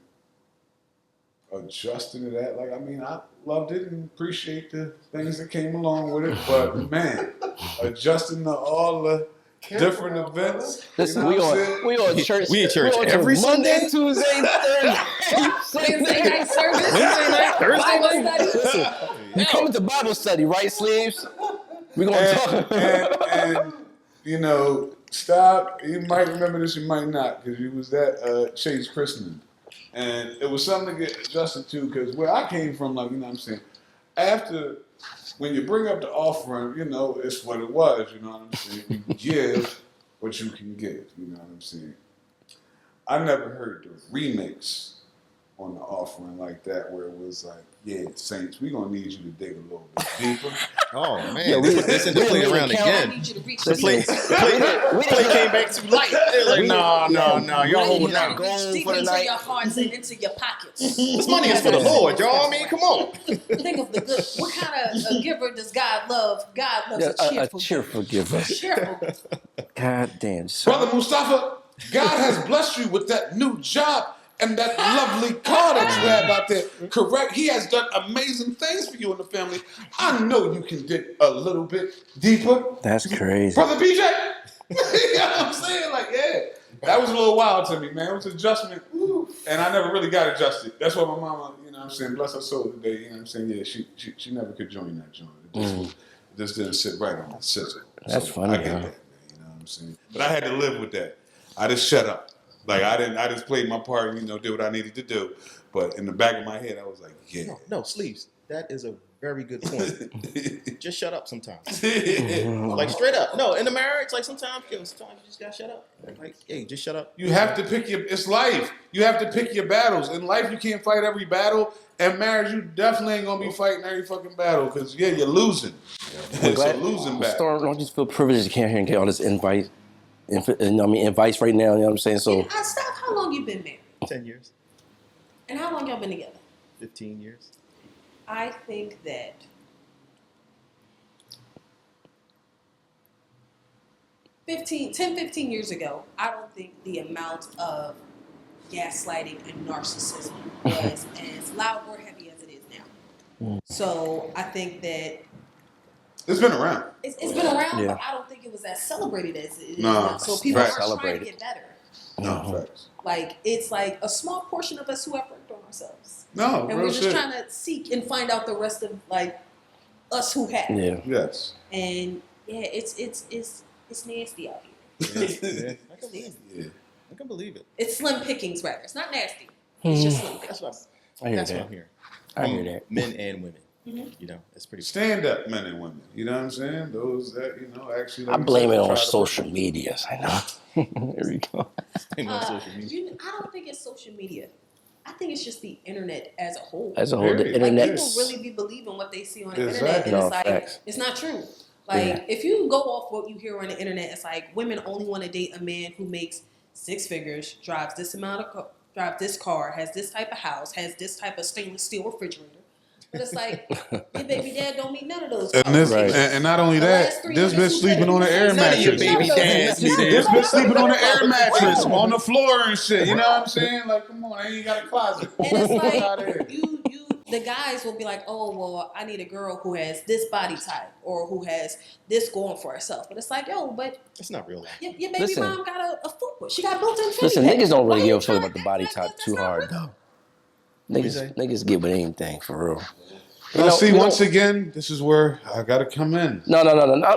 adjusting to that, like, I mean, I loved it and appreciate the things that came along with it, but man, adjusting to all the different events. Listen, you know we on church. We in church every Monday, Sunday? Tuesday, Wednesday night service. Thursday Bible study. You coming to Bible study, right, Sleeves? We're gonna talk. and you know, stop. You might remember this, you might not, because you was at Shade's christening. And it was something to get adjusted to, because where I came from, like, you know what I'm saying, after, when you bring up the offering, you know, it's what it was, you know what I'm saying? You give what you can give, you know what I'm saying? I never heard the remix on the offering like that, where it was like, yeah, Saints, we're going to need you to dig a little bit deeper. Oh man, Yeah, they put this into play around I again. need you to reach The play came back too light. They're like, no, y'all hold not down. going deep for the into night. your hearts and into your pockets. This money is for the Lord, y'all. I mean, come on. Think of the good. What kind of a giver does God love? God loves A cheerful giver. cheerful. God damn. So, Brother Mustafa, God has blessed you with that new job and that lovely car that you have out there. Correct? He has done amazing things for you and the family. I know you can dig a little bit deeper. that's crazy. Brother BJ, you know what I'm saying? Like, yeah. That was a little wild to me, man. It was an adjustment. And I never really got adjusted. That's why my mama, you know what I'm saying, bless her soul today, you know what I'm saying? Yeah, she never could join that joint. It just didn't sit right on the sizzle. That's funny, I get huh? that, man. You know what I'm saying? But I had to live with that. I just shut up. Like, I just played my part, you know, did what I needed to do. But in the back of my head, I was like, yeah. No, Sleeves. That is a very good point. Just shut up sometimes. Like straight up. No, in the marriage, like sometimes you just gotta shut up. Like, hey, just shut up. You have to pick it's life. You have to pick your battles. In life, you can't fight every battle. In marriage, you definitely ain't gonna be fighting every fucking battle, because yeah, you're losing. It's a losing battle. Storm, don't you feel privileged to come here and get all this advice right now, you know what I'm saying? So Stop. How long you been married? 10 years. And how long y'all been together? 15 years. I think that 15 years ago, I don't think the amount of gaslighting and narcissism was as loud or heavy as it is now. So I think that It's been around. it's been around, Yeah. but I don't think it was as celebrated as it is No, now. So people facts. are trying to Celebrated. get better. No, facts. Like, it's like a small portion of us who have worked on ourselves. No, And real we're just shit. trying to seek and find out the rest of, like, us who have. Yeah. Yes. And yeah, it's nasty out here. Yeah, I can believe it. Yeah. I can believe it. It's slim pickings, rather. It's not nasty. It's just slim That's pickings. what I hear that's what that. I'm hearing. I hear From that. Men and women. Mhm. You know, it's pretty. Stand up men and women. You know what I'm saying? Those that, actually. I like you blame said, it try on to- social media. I know. There we go. Same on social media. I don't think it's social media. I think it's just the internet as a whole. As a whole, the Period. Like, internet. people really be believing what they see on the Exactly. internet, and No, it's like facts. it's not true. Like, Yeah. if you go off what you hear on the internet, it's like women only want to date a man who makes 6 figures, drives this car, has this type of house, has this type of stainless steel refrigerator. But it's like your baby dad don't meet none of those. And this, Right. and not only The that, last 3 this niggas bitch who sleeping said on an he air was None of your mattress. baby dads meet This bitch sleeping on an air mattress on the floor and shit. You know what I'm saying? Like, come on, I ain't got a closet. And it's Fuck outta here. like the guys will be like, oh well, I need a girl who has this body type or who has this going for herself. But it's like, yo, but It's not real life. your baby Listen. mom got a foot. She got built-in fanny Listen, pack. niggas don't Why really you give a fuck trying about to the body act like type that's too not hard, real? though. What you say? Niggas get with anything, for real. Now, see, you once know- again, this is where I gotta come in. No.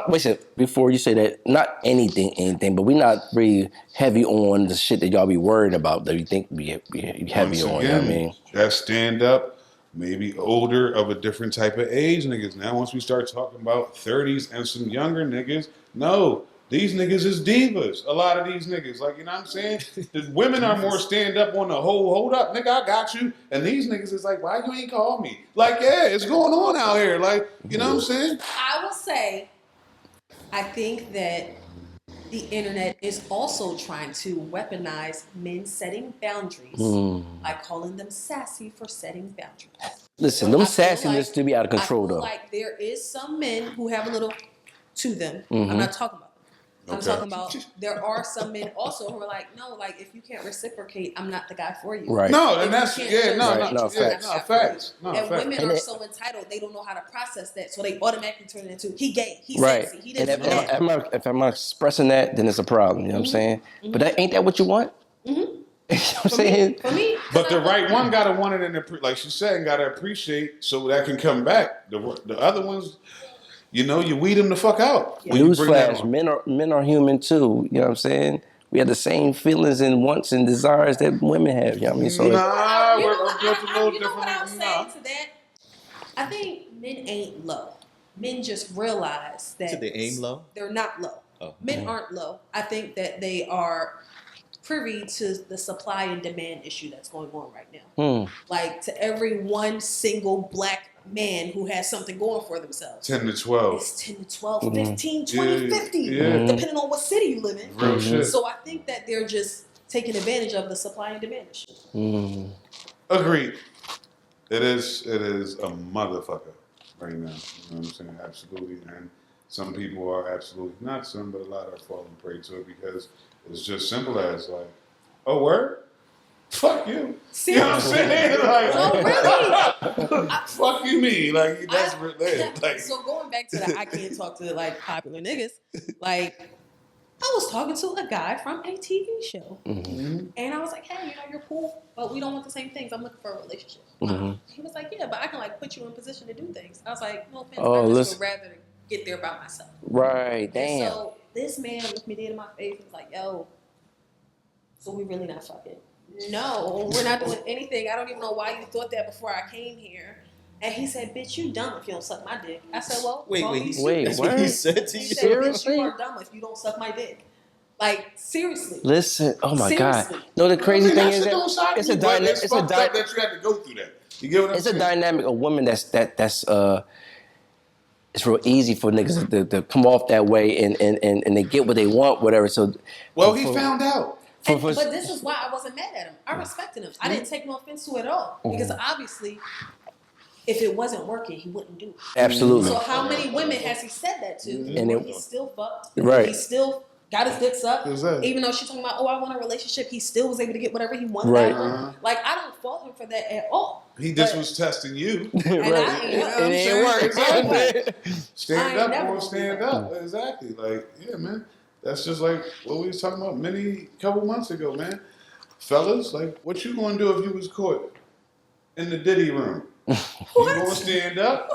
Wait a second. Before you say that, not anything, but we not really heavy on the shit that y'all be worried about that you think we heavy Once on. again, You know what I mean? that stand up, maybe older of a different type of age niggas. Now, once we start talking about 30s and some younger niggas, no, these niggas is divas. A lot of these niggas, like, you know what I'm saying? The women are more stand up on the whole, hold up, nigga, I got you. And these niggas is like, why you ain't call me? Like, yeah, it's going on out here. Like, you know what I'm saying? I will say, I think that the internet is also trying to weaponize men setting boundaries by calling them sassy for setting boundaries. Listen, them I feel sassiness like- to be out of I control, feel though. like there is some men who have a little to them. I'm not talking about them. I'm Okay. talking about there are some men also who are like, no, like if you can't reciprocate, I'm not the guy for you. Right. No, If and that's, you can't yeah, no, reciprocate, no, No, yeah, facts. no, facts. No, And facts. women And are it- so entitled, they don't know how to process that, so they automatically turn it into he gay, he Right. sexy, he And this, if, he that. if I'm not expressing that, then it's a problem. You know what I'm saying? But that ain't that what you want? You know what I'm saying? For me, 'cause But the I'm right one gotta want it and like she said, gotta appreciate so that can come back. The other ones, you weed them the fuck out. when you bring that Newsflash: on. men are human too. You know what I'm saying? We have the same feelings and wants and desires that women have. You know what I mean? So Nah, you we're know what, just a little you know what I'm different. saying to that? I think men ain't low. Men just realize that So they aim low? They're not low. Oh. Men aren't low. I think that they are privy to the supply and demand issue that's going on right now. Like, to every one single black man who has something going for themselves, 10 to 12. it's 10 to 12, 15, 20, Yeah, 50, yeah. depending on what city you live in. Real shit. So I think that they're just taking advantage of the supply and demand issue. Agreed. It is a motherfucker right now. You know what I'm saying? Absolutely. And some people are absolutely not some, but a lot are falling prey to it because it's just simple as like, oh, word? Fuck you. You know what I'm saying? Like, Oh, really? fuck you, me. Like, that's it. Like, So going back to the I can't talk to like popular niggas, like I was talking to a guy from a TV show, and I was like, "Hey, you're cool, but we don't want the same things. I'm looking for a relationship." He was like, "Yeah, but I can like put you in position to do things." I was like, "No offense, I just would rather get there by myself." right, And damn. so this man looked me dead in my face and was like, "Yo, so we really not fucking?" No, we're not doing anything. I don't even know why you thought that before I came here. And he said, "Bitch, you dumb if you don't suck my dick." I said, "Well, Wait, well, wait, you wait, That's what? what he said to He you? said, "Bitch, Seriously? you are dumb if you don't suck my dick." Like, seriously. Listen, oh my Seriously. God. No, the crazy thing is that that don't shock it's me, a but dynamic. it's fucked up that you had to go through that. You get what I'm It's a saying? dynamic of women that's it's real easy for niggas to come off that way and they get what they want, whatever. So Well, he found out. And, but this is why I wasn't mad at him. I respected him. I didn't take no offense to it at all. Because obviously, if it wasn't working, he wouldn't do it. Absolutely. So how many women has he said that to? And He still fucked. Right. He still got his dicks up. Exactly. Even though she's talking about, oh, I want a relationship, he still was able to get whatever he wanted Right. out of her. Like, I don't fault him for that at all. He just But- was testing you. And I ain't You know what up. I'm saying? Exactly. I Stand ain't up never or gonna stand do up. Exactly. Like, yeah, man. That's just like what we was talking about couple months ago, man. Fellas, like, what you gonna do if you was caught in the Diddy room? You gonna stand up?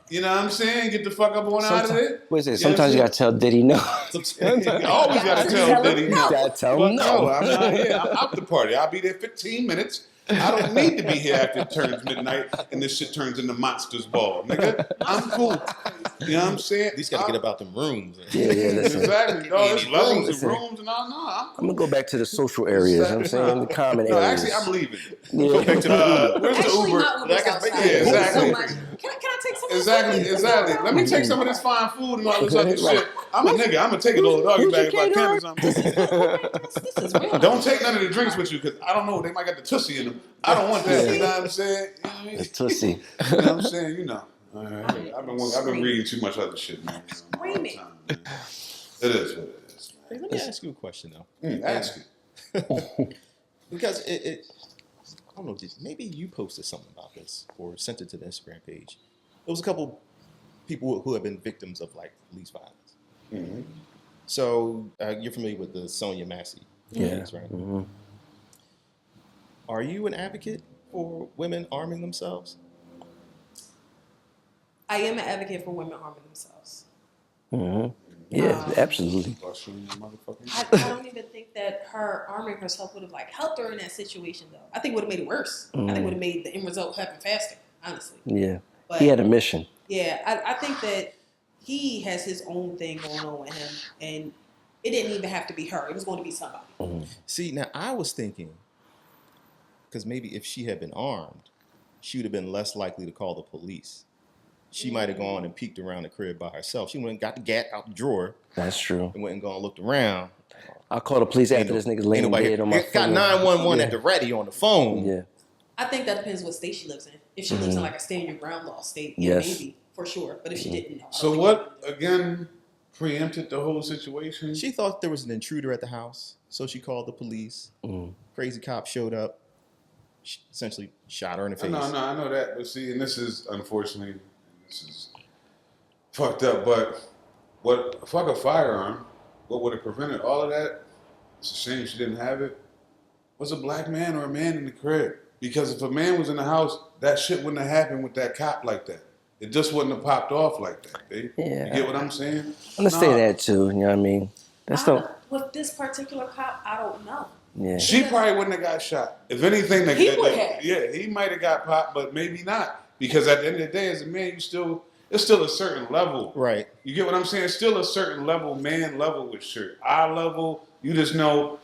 You know what I'm saying? Get the fuck up on out of it. What is it? Sometimes you gotta tell Diddy no. You always gotta tell Diddy no. You gotta tell But him no, no. I'm not here. I'm out the party. I'll be there 15 minutes. I don't need to be here after it turns midnight and this shit turns into Monsters Ball, nigga. I'm cool. You know what I'm saying? At least got to get about them rooms. Yeah, listen. Exactly. No, there's levels Listen. and rooms and all. No, I'm gonna go back to the social areas. You know what I'm saying the common no, areas. actually, I'm leaving. Yeah. Go back to the where's the Actually, Uber? my Uber's outside. Yeah, exactly. So much. Can I take some of this Exactly, food? exactly. Let me take some of this fine food and all this other shit. I'm a nigga. I'm gonna take a little doggy bag if I can or something. This is real. Don't take none of the drinks with you because I don't know. They might got the tussie in them. I don't want that. You know what I'm saying? You know what I mean? The Tootsie. You know what I'm saying? You know. All right. I've been reading too much other shit, man. All the time, man. It is what it is. Hey, let me ask you a question though. Ask it. Because it I don't know, maybe you posted something about this or sent it to the Instagram page. There was a couple people who have been victims of like police violence. Mm-hmm. So you're familiar with the Sonia Massey case, right? Mm-hmm. Are you an advocate for women arming themselves? I am an advocate for women arming themselves. Mm-hmm. Yeah, absolutely. I don't even think that her arming herself would have like helped her in that situation though. I think it would have made it worse. I think it would have made the end result happen faster, honestly. Yeah. But He had a mission. yeah, I think that he has his own thing going on with him, and it didn't even have to be her. It was going to be somebody. See, now I was thinking, because maybe if she had been armed, she would have been less likely to call the police. She might have gone and peeked around the crib by herself. She went and got the gat out the drawer That's true. and went and gone and looked around. I'll call the police after this nigga's laying dead on my got phone. 911 Yeah. at the ready on the phone. Yeah. I think that depends what state she lives in. If she lives in like a stand your ground law state, Yes. maybe for sure. But if she didn't, no. I don't So think what again preempted the whole situation? She thought there was an intruder at the house, so she called the police. Crazy cop showed up, essentially shot her in the face. No, I know that, but see, and this is unfortunately, this is fucked up. But fuck a firearm? What would have prevented all of that? It's a shame she didn't have it. Was a black man or a man in the crib? Because if a man was in the house, that shit wouldn't have happened with that cop like that. It just wouldn't have popped off like that, babe. Yeah. You get what I'm saying? I understand that too. You know what I mean? That's the with this particular cop, I don't know. yeah. She probably wouldn't have got shot. If anything, He would have. yeah, he might have got popped, but maybe not. Because at the end of the day, as a man, it's still a certain level. Right. You get what I'm saying? Still a certain level, man level with shit. Eye level, you just know,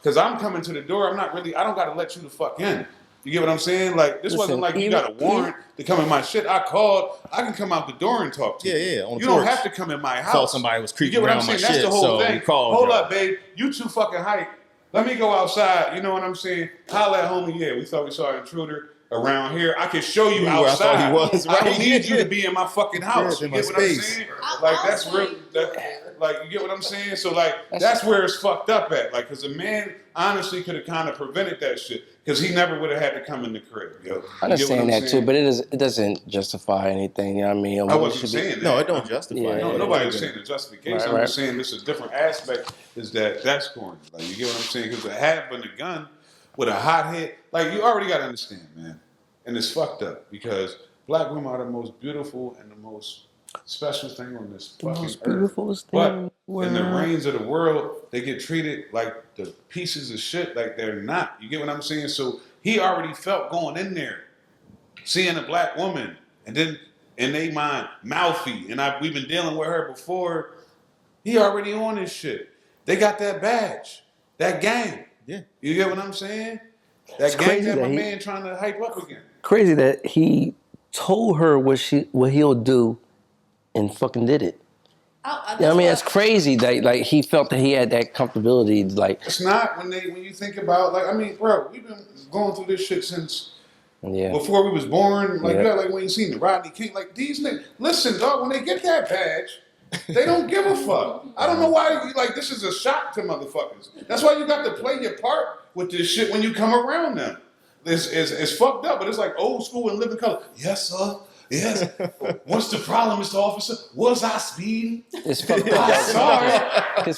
because I'm coming to the door, I don't got to let you the fuck in. You get what I'm saying? Like, this wasn't like you got a warrant to come in my shit. I called, I can come out the door and talk to you. Yeah, on the You don't porch. have to come in my house. Thought somebody was You creeping get what I'm around my saying? That's shit, the whole so thing. we called Hold you. up, babe. You too fucking hype. Let me go outside. You know what I'm saying? Holla at homie. Yeah, we thought we saw an intruder around here. I can show you Where I outside. thought he was, I don't right? need you to be in my fucking house. Yeah, You in get my what I'm space. saying? I'll Like, that's say real. Like, you get what I'm saying? So, like, that's where it's fucked up at. Like, because a man honestly could have kind of prevented that shit because he never would have had to come in the crib. Yo. You I get what understand I'm that too, saying? but it doesn't justify anything. You know what I mean? I wasn't saying that. No, it don't justify. Yeah. it. No, nobody's saying the justification. Right, I'm right. just saying this is a different aspect. Is that's corny? Like, you get what I'm saying? Because having a gun with a hot hit, like, you already got to understand, man. And it's fucked up because black women are the most beautiful and the most special thing on this fucking most earth. beautifulest thing But in the in the world. reigns of the world, they get treated like the pieces of shit, like they're not. You get what I'm saying? So he already felt going in there, seeing a black woman, and then in they mind mouthy, and we've been dealing with her before. He already on this shit. They got that badge, that gang. Yeah. You get what I'm saying? That gang crazy that my that he- man trying to hype up again. Crazy that he told her what he'll do and fucking did it. You know what I mean? It's crazy that like he felt that he had that comfortability. Like It's not when you think about like I mean, bro, we've been going through this shit since before we was born. Like like when you seen the Rodney King, like these niggas. Listen, dog, when they get that badge, they don't give a fuck. I don't know why you like this is a shock to motherfuckers. That's why you got to play your part with this shit when you come around them. It's fucked up, but it's like old school and living color. Yes, sir. Yes. What's the problem, Mr. Officer? Was I speeding? it's fucked up. Sorry.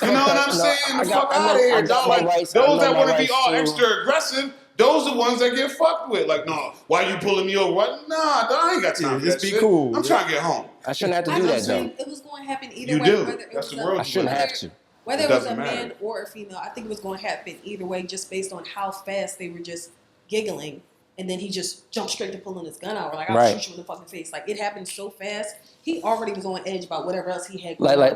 You know what I'm saying? The fuck out of here, dog. Like, those that want to be all extra aggressive, those are the ones that get fucked with. Like, no, why you pulling me over? What? Nah, dog, I ain't got time for that shit. Cool. I'm trying to get home. I shouldn't have to do that though. It was going to happen either You way. do. Whether it That's was the world. I shouldn't have to. Whether It it was a doesn't man matter. or a female, I think it was going to happen either way, just based on how fast they were just giggling. And then he just jumped straight to pulling his gun out. Like, I'll shoot you in the fucking face. Like, it happened so fast. He already was on edge about whatever else he had going on.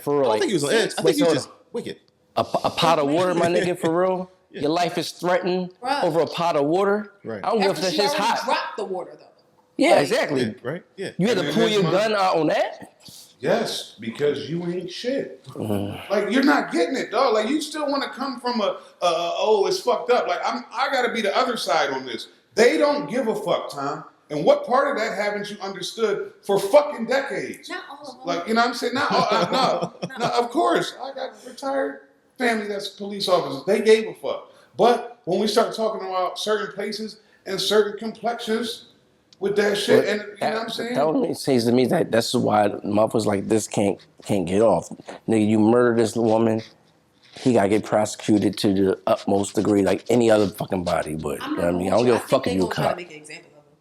For real. I don't think he was on edge. I think he was just wicked. A pot of water, my nigga, for real. Your life is threatened over a pot of water. Right. I don't give a After fuck if she it's already hot. dropped the water, though. Yeah, exactly. Yeah, right? Yeah. You had to And pull then your this gun out on that? Yes, because you ain't shit. Like you're not getting it, dog. Like you still want to come from oh, it's fucked up. Like I got to be the other side on this. They don't give a fuck, Tom. And what part of that haven't you understood for fucking decades? Not all of them. Like you know what I'm saying? Not all, no. Of course, I got retired family that's police officers. They gave a fuck. But when we start talking about certain places and certain complexions. With that shit, and you know what I'm saying? That only says to me that that's why motherfuckers like this can't get off. Nigga, you murder this woman, he gotta get prosecuted to the utmost degree, like any other fucking body would. You know what I mean? I don't give a fuck if you a try to cop. make an example of him.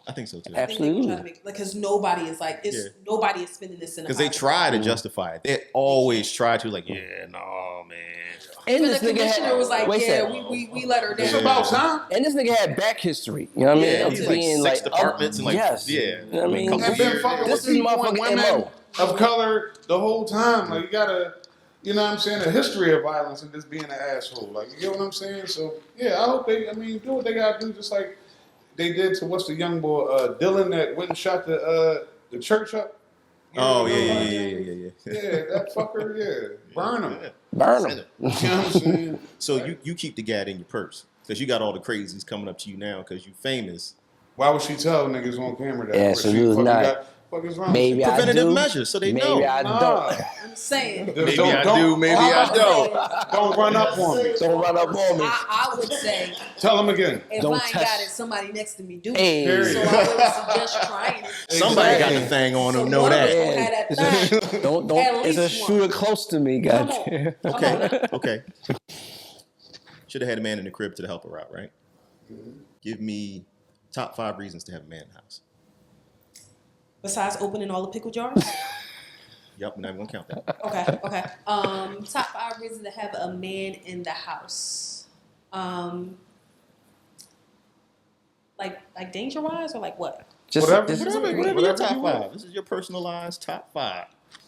I think so too. Absolutely. Because nobody is like nobody is spending this in. Because they try to justify it. They always try to like, no, man. And the this nigga commissioner was like, we let her down. It's about time. And this nigga had back history. You know what I mean? Yeah, Of he's like being six departments and like, yes. yeah. You know what I mean? And been fucking This with is people and motherfucking women MO. of color the whole time. Like you gotta, you know what I'm saying, a history of violence and just being an asshole. Like you get what I'm saying? So yeah, I hope they do what they gotta do, just like they did to what's the young boy, Dylan that went and shot the church up. You Oh, know, yeah. Yeah, that fucker, yeah. Burn him. Burn him. You know what I'm saying? So you keep the gat in your purse because you got all the crazies coming up to you now because you famous. Why would she tell niggas on camera that? Absolutely not. Fuck is wrong? Maybe I Preventative do. measures, so they Maybe know. I don't. I'm saying. Maybe I do, maybe I don't. Don't run up on me. Don't run up on me. I would say Tell them again. if Don't I ain't touch- got it, somebody next to me do. Hey. It. So I would suggest trying it. Somebody got the Exactly. thing on them, So know one of us that. gonna have that thing. Don't. At It's a least shooter one. close to me, Come goddamn. on. Come on. Okay. Should have had a man in the crib to help her out, right? Give me top 5 reasons to have a man in the house. Besides opening all the pickle jars. Yep, we're not even gonna count that. Okay. Top 5 reasons to have a man in the house. Like danger wise or like what? Just Whatever. Whatever your top 5. This is your personalized top 5.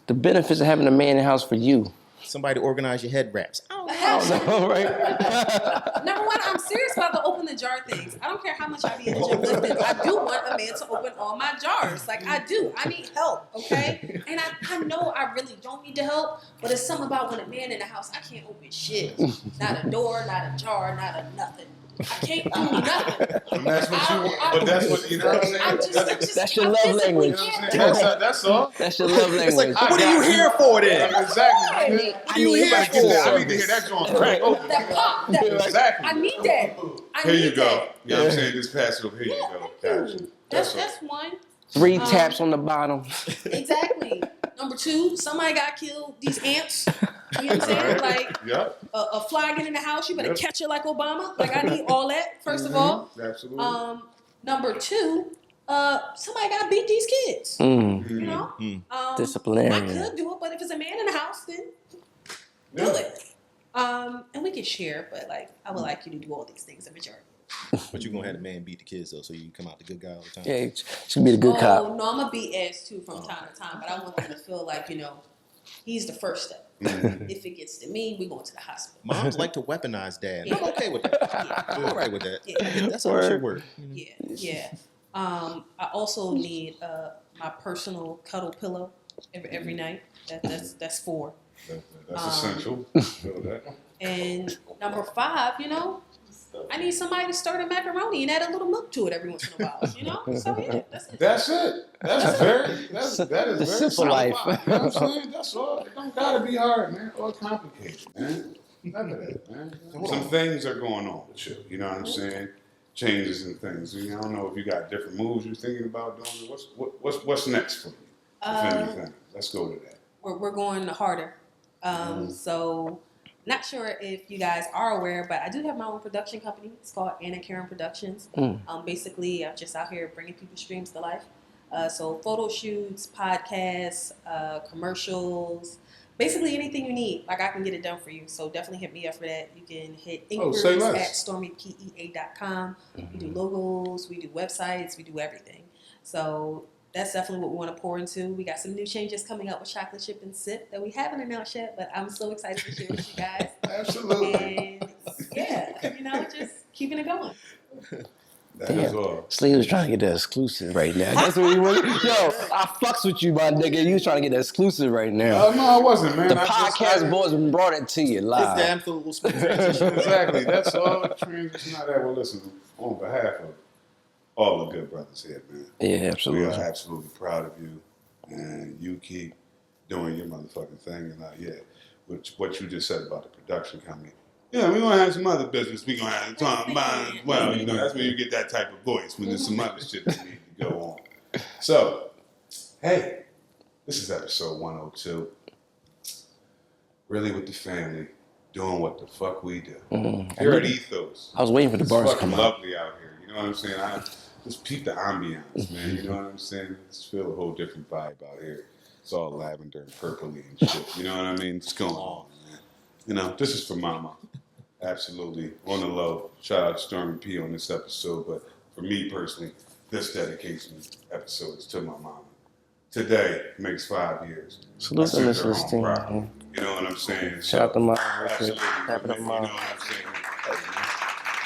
the benefits of having a man in the house for you. Somebody to organize your head wraps. Hell All right. Number one, I'm serious about the open the jar things. I don't care how much I be in the gym lifting. I do want a man to open all my jars. Like I do. I need help, okay? And I know I really don't need the help, but it's something about when a man in the house, I can't open shit. Not a door, not a jar, not a nothing. I can't do nothing. And that's what you want. But that's what, you know what I'm saying? That's your I love physically language. can't You know what I'm do saying? it. That's all. That's your love It's language. like, what are you here for then? Exactly. What are you here I for? need to hear that joint crack open. That pop. That, Exactly. I need that. I Here need you go. that. You know what I'm saying? Just pass it over. Here you Yeah, go. thank Gotcha. you. That's That's one. 3 taps on the bottom. Exactly. Number 2, somebody got killed. These ants. You know what I'm saying? Like Yep. a fly get in the house, you better Yep. catch it like Obama. Like I need all that. First of all. Absolutely. Number 2, somebody got to beat these kids. You know. I Disciplinarian. could do it, but if it's a man in the house, then do it. And we can share, but like I would like you to do all these things in majority. But you're gonna have the man beat the kids though, so you come out the good guy all the time. Yeah, she can be the good cop. Oh no, I'm gonna beat ass too from time to time, but I want them to feel like he's the first step. If it gets to me, we going to the hospital. Moms like to weaponize dad. Yeah. I'm okay with that. Yeah. I'm all right with that. Yeah. That's how it should work. Yeah. I also need my personal cuddle pillow. every night. That's 4. That's essential. Feel that. And number 5, you know, I need somebody to stir the macaroni and add a little milk to it every once in a while. You know, so yeah, that's it. That's it. That is very simple life. You know what I'm saying? That's all. It don't gotta be hard, man, or complicated, man. None of that, man. Some things are going on with you. You know what I'm saying? Changes and things. I don't know if you got different moves you're thinking about doing. What's next for you? If anything, let's go to that. We're going harder. So not sure if you guys are aware, but I do have my own production company. It's called Anna Karen Productions. Basically, I'm just out here bringing people's dreams to life. So photo shoots, podcasts, commercials, basically anything you need. Like I can get it done for you. So definitely hit me up for that. You can hit inquiries at stormypea.com. We do logos, we do websites, we do everything. So that's definitely what we want to pour into. We got some new changes coming up with Chocolate Chip and Sip that we haven't announced yet, but I'm so excited to share with you guys. Absolutely. And yeah, you know, just keeping it going. That is all. Slee was trying to get the exclusive right now. That's what he was. Yo, I fucks with you, my nigga. You was trying to get the exclusive right now. No, I wasn't, man. The podcast boys brought it to you live. It's the absolute transition. Exactly. That's all. Transition out there. Well, listen, on behalf of all the good brothers here, man. Yeah, We absolutely. are absolutely proud of you, and you keep doing your motherfucking thing. And what you just said about the production company. Yeah, we're gonna have some other business. We're gonna have to talk about as well. You know, that's when you get that type of voice when there's some other shit that need to go on. So, hey, this is episode 102. Really with the family, doing what the fuck we do. Here at Ethos. I was waiting for the It's bars to fucking come out. lovely out here. You know what I'm saying? I just peep the ambiance, man. You know what I'm saying? Just feel a whole different vibe out here. It's all lavender and purpley and shit. You know what I mean? It's going on, man. You know, this is for Mama. Absolutely. On the low. Shout out to Stormy P on this episode. But for me personally, this dedication episode is to my mama. Today makes 5 years. Salute to I Mrs. sent her home Steen. proud. You know what I'm saying? Shout out to Mom. Absolutely. Happy to You know Mom. what I'm saying?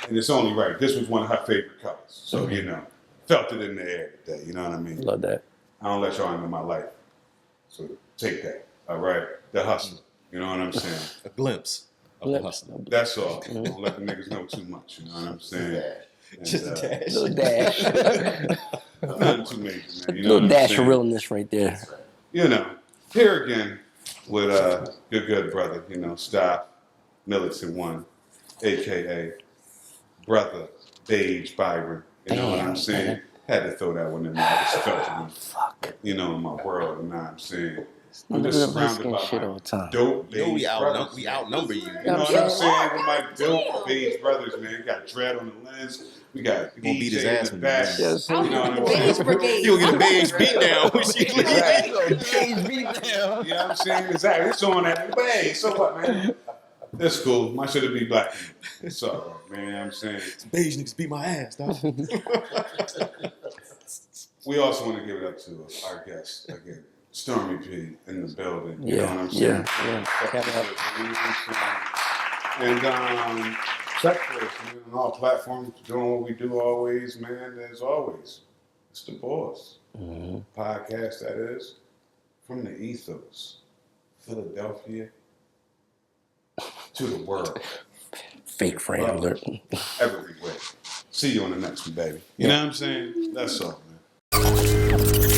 And it's only right. This was one of her favorite colors. So, you know, felt it in the air today. You know what I mean? Love that. I don't let y'all into my life. So take that. All right? The hustler. You know what I'm saying? A glimpse of the hustler. That's all. Don't let the niggas know too much. You know what I'm saying? And, Just a dash. Little dash. nothing too major, man. You know what Little I'm dash of saying? realness right there. You know, here again with your good brother, you know, Stop Militant One, a.k.a. Brother Beige Byron. You know what I'm saying? Had to throw that one in there. I just felt it, you know, in my world. You know what I'm saying? I'm just Niggas surrounded risking by shit all my the time. dope You know beige brothers. we outnumber you. You know what I'm saying? With my dope beige brothers, man. Got Dread on the lens. We got We gonna beat his DJ in ass the when back. you Yes. I You know was what the I'm beige saying? brigade. You'll get a beige beat down when she Exactly. Beige beat down. You know what I'm saying? Exactly. It's on that way. So what, man? That's cool. My shit would be black. It's all right, man. You know what I'm saying? beige niggas beat my ass, dog. We also want to give it up to our guest again, Stormy P in the building. You know what I'm saying? And check for us, man, on all platforms, doing what we do always, man. As always, it's the Bols podcast. That is from the Ethos, Philadelphia to the world, Fake friend alert. everywhere. See you on the next one, baby. You know what I'm saying? That's all, man.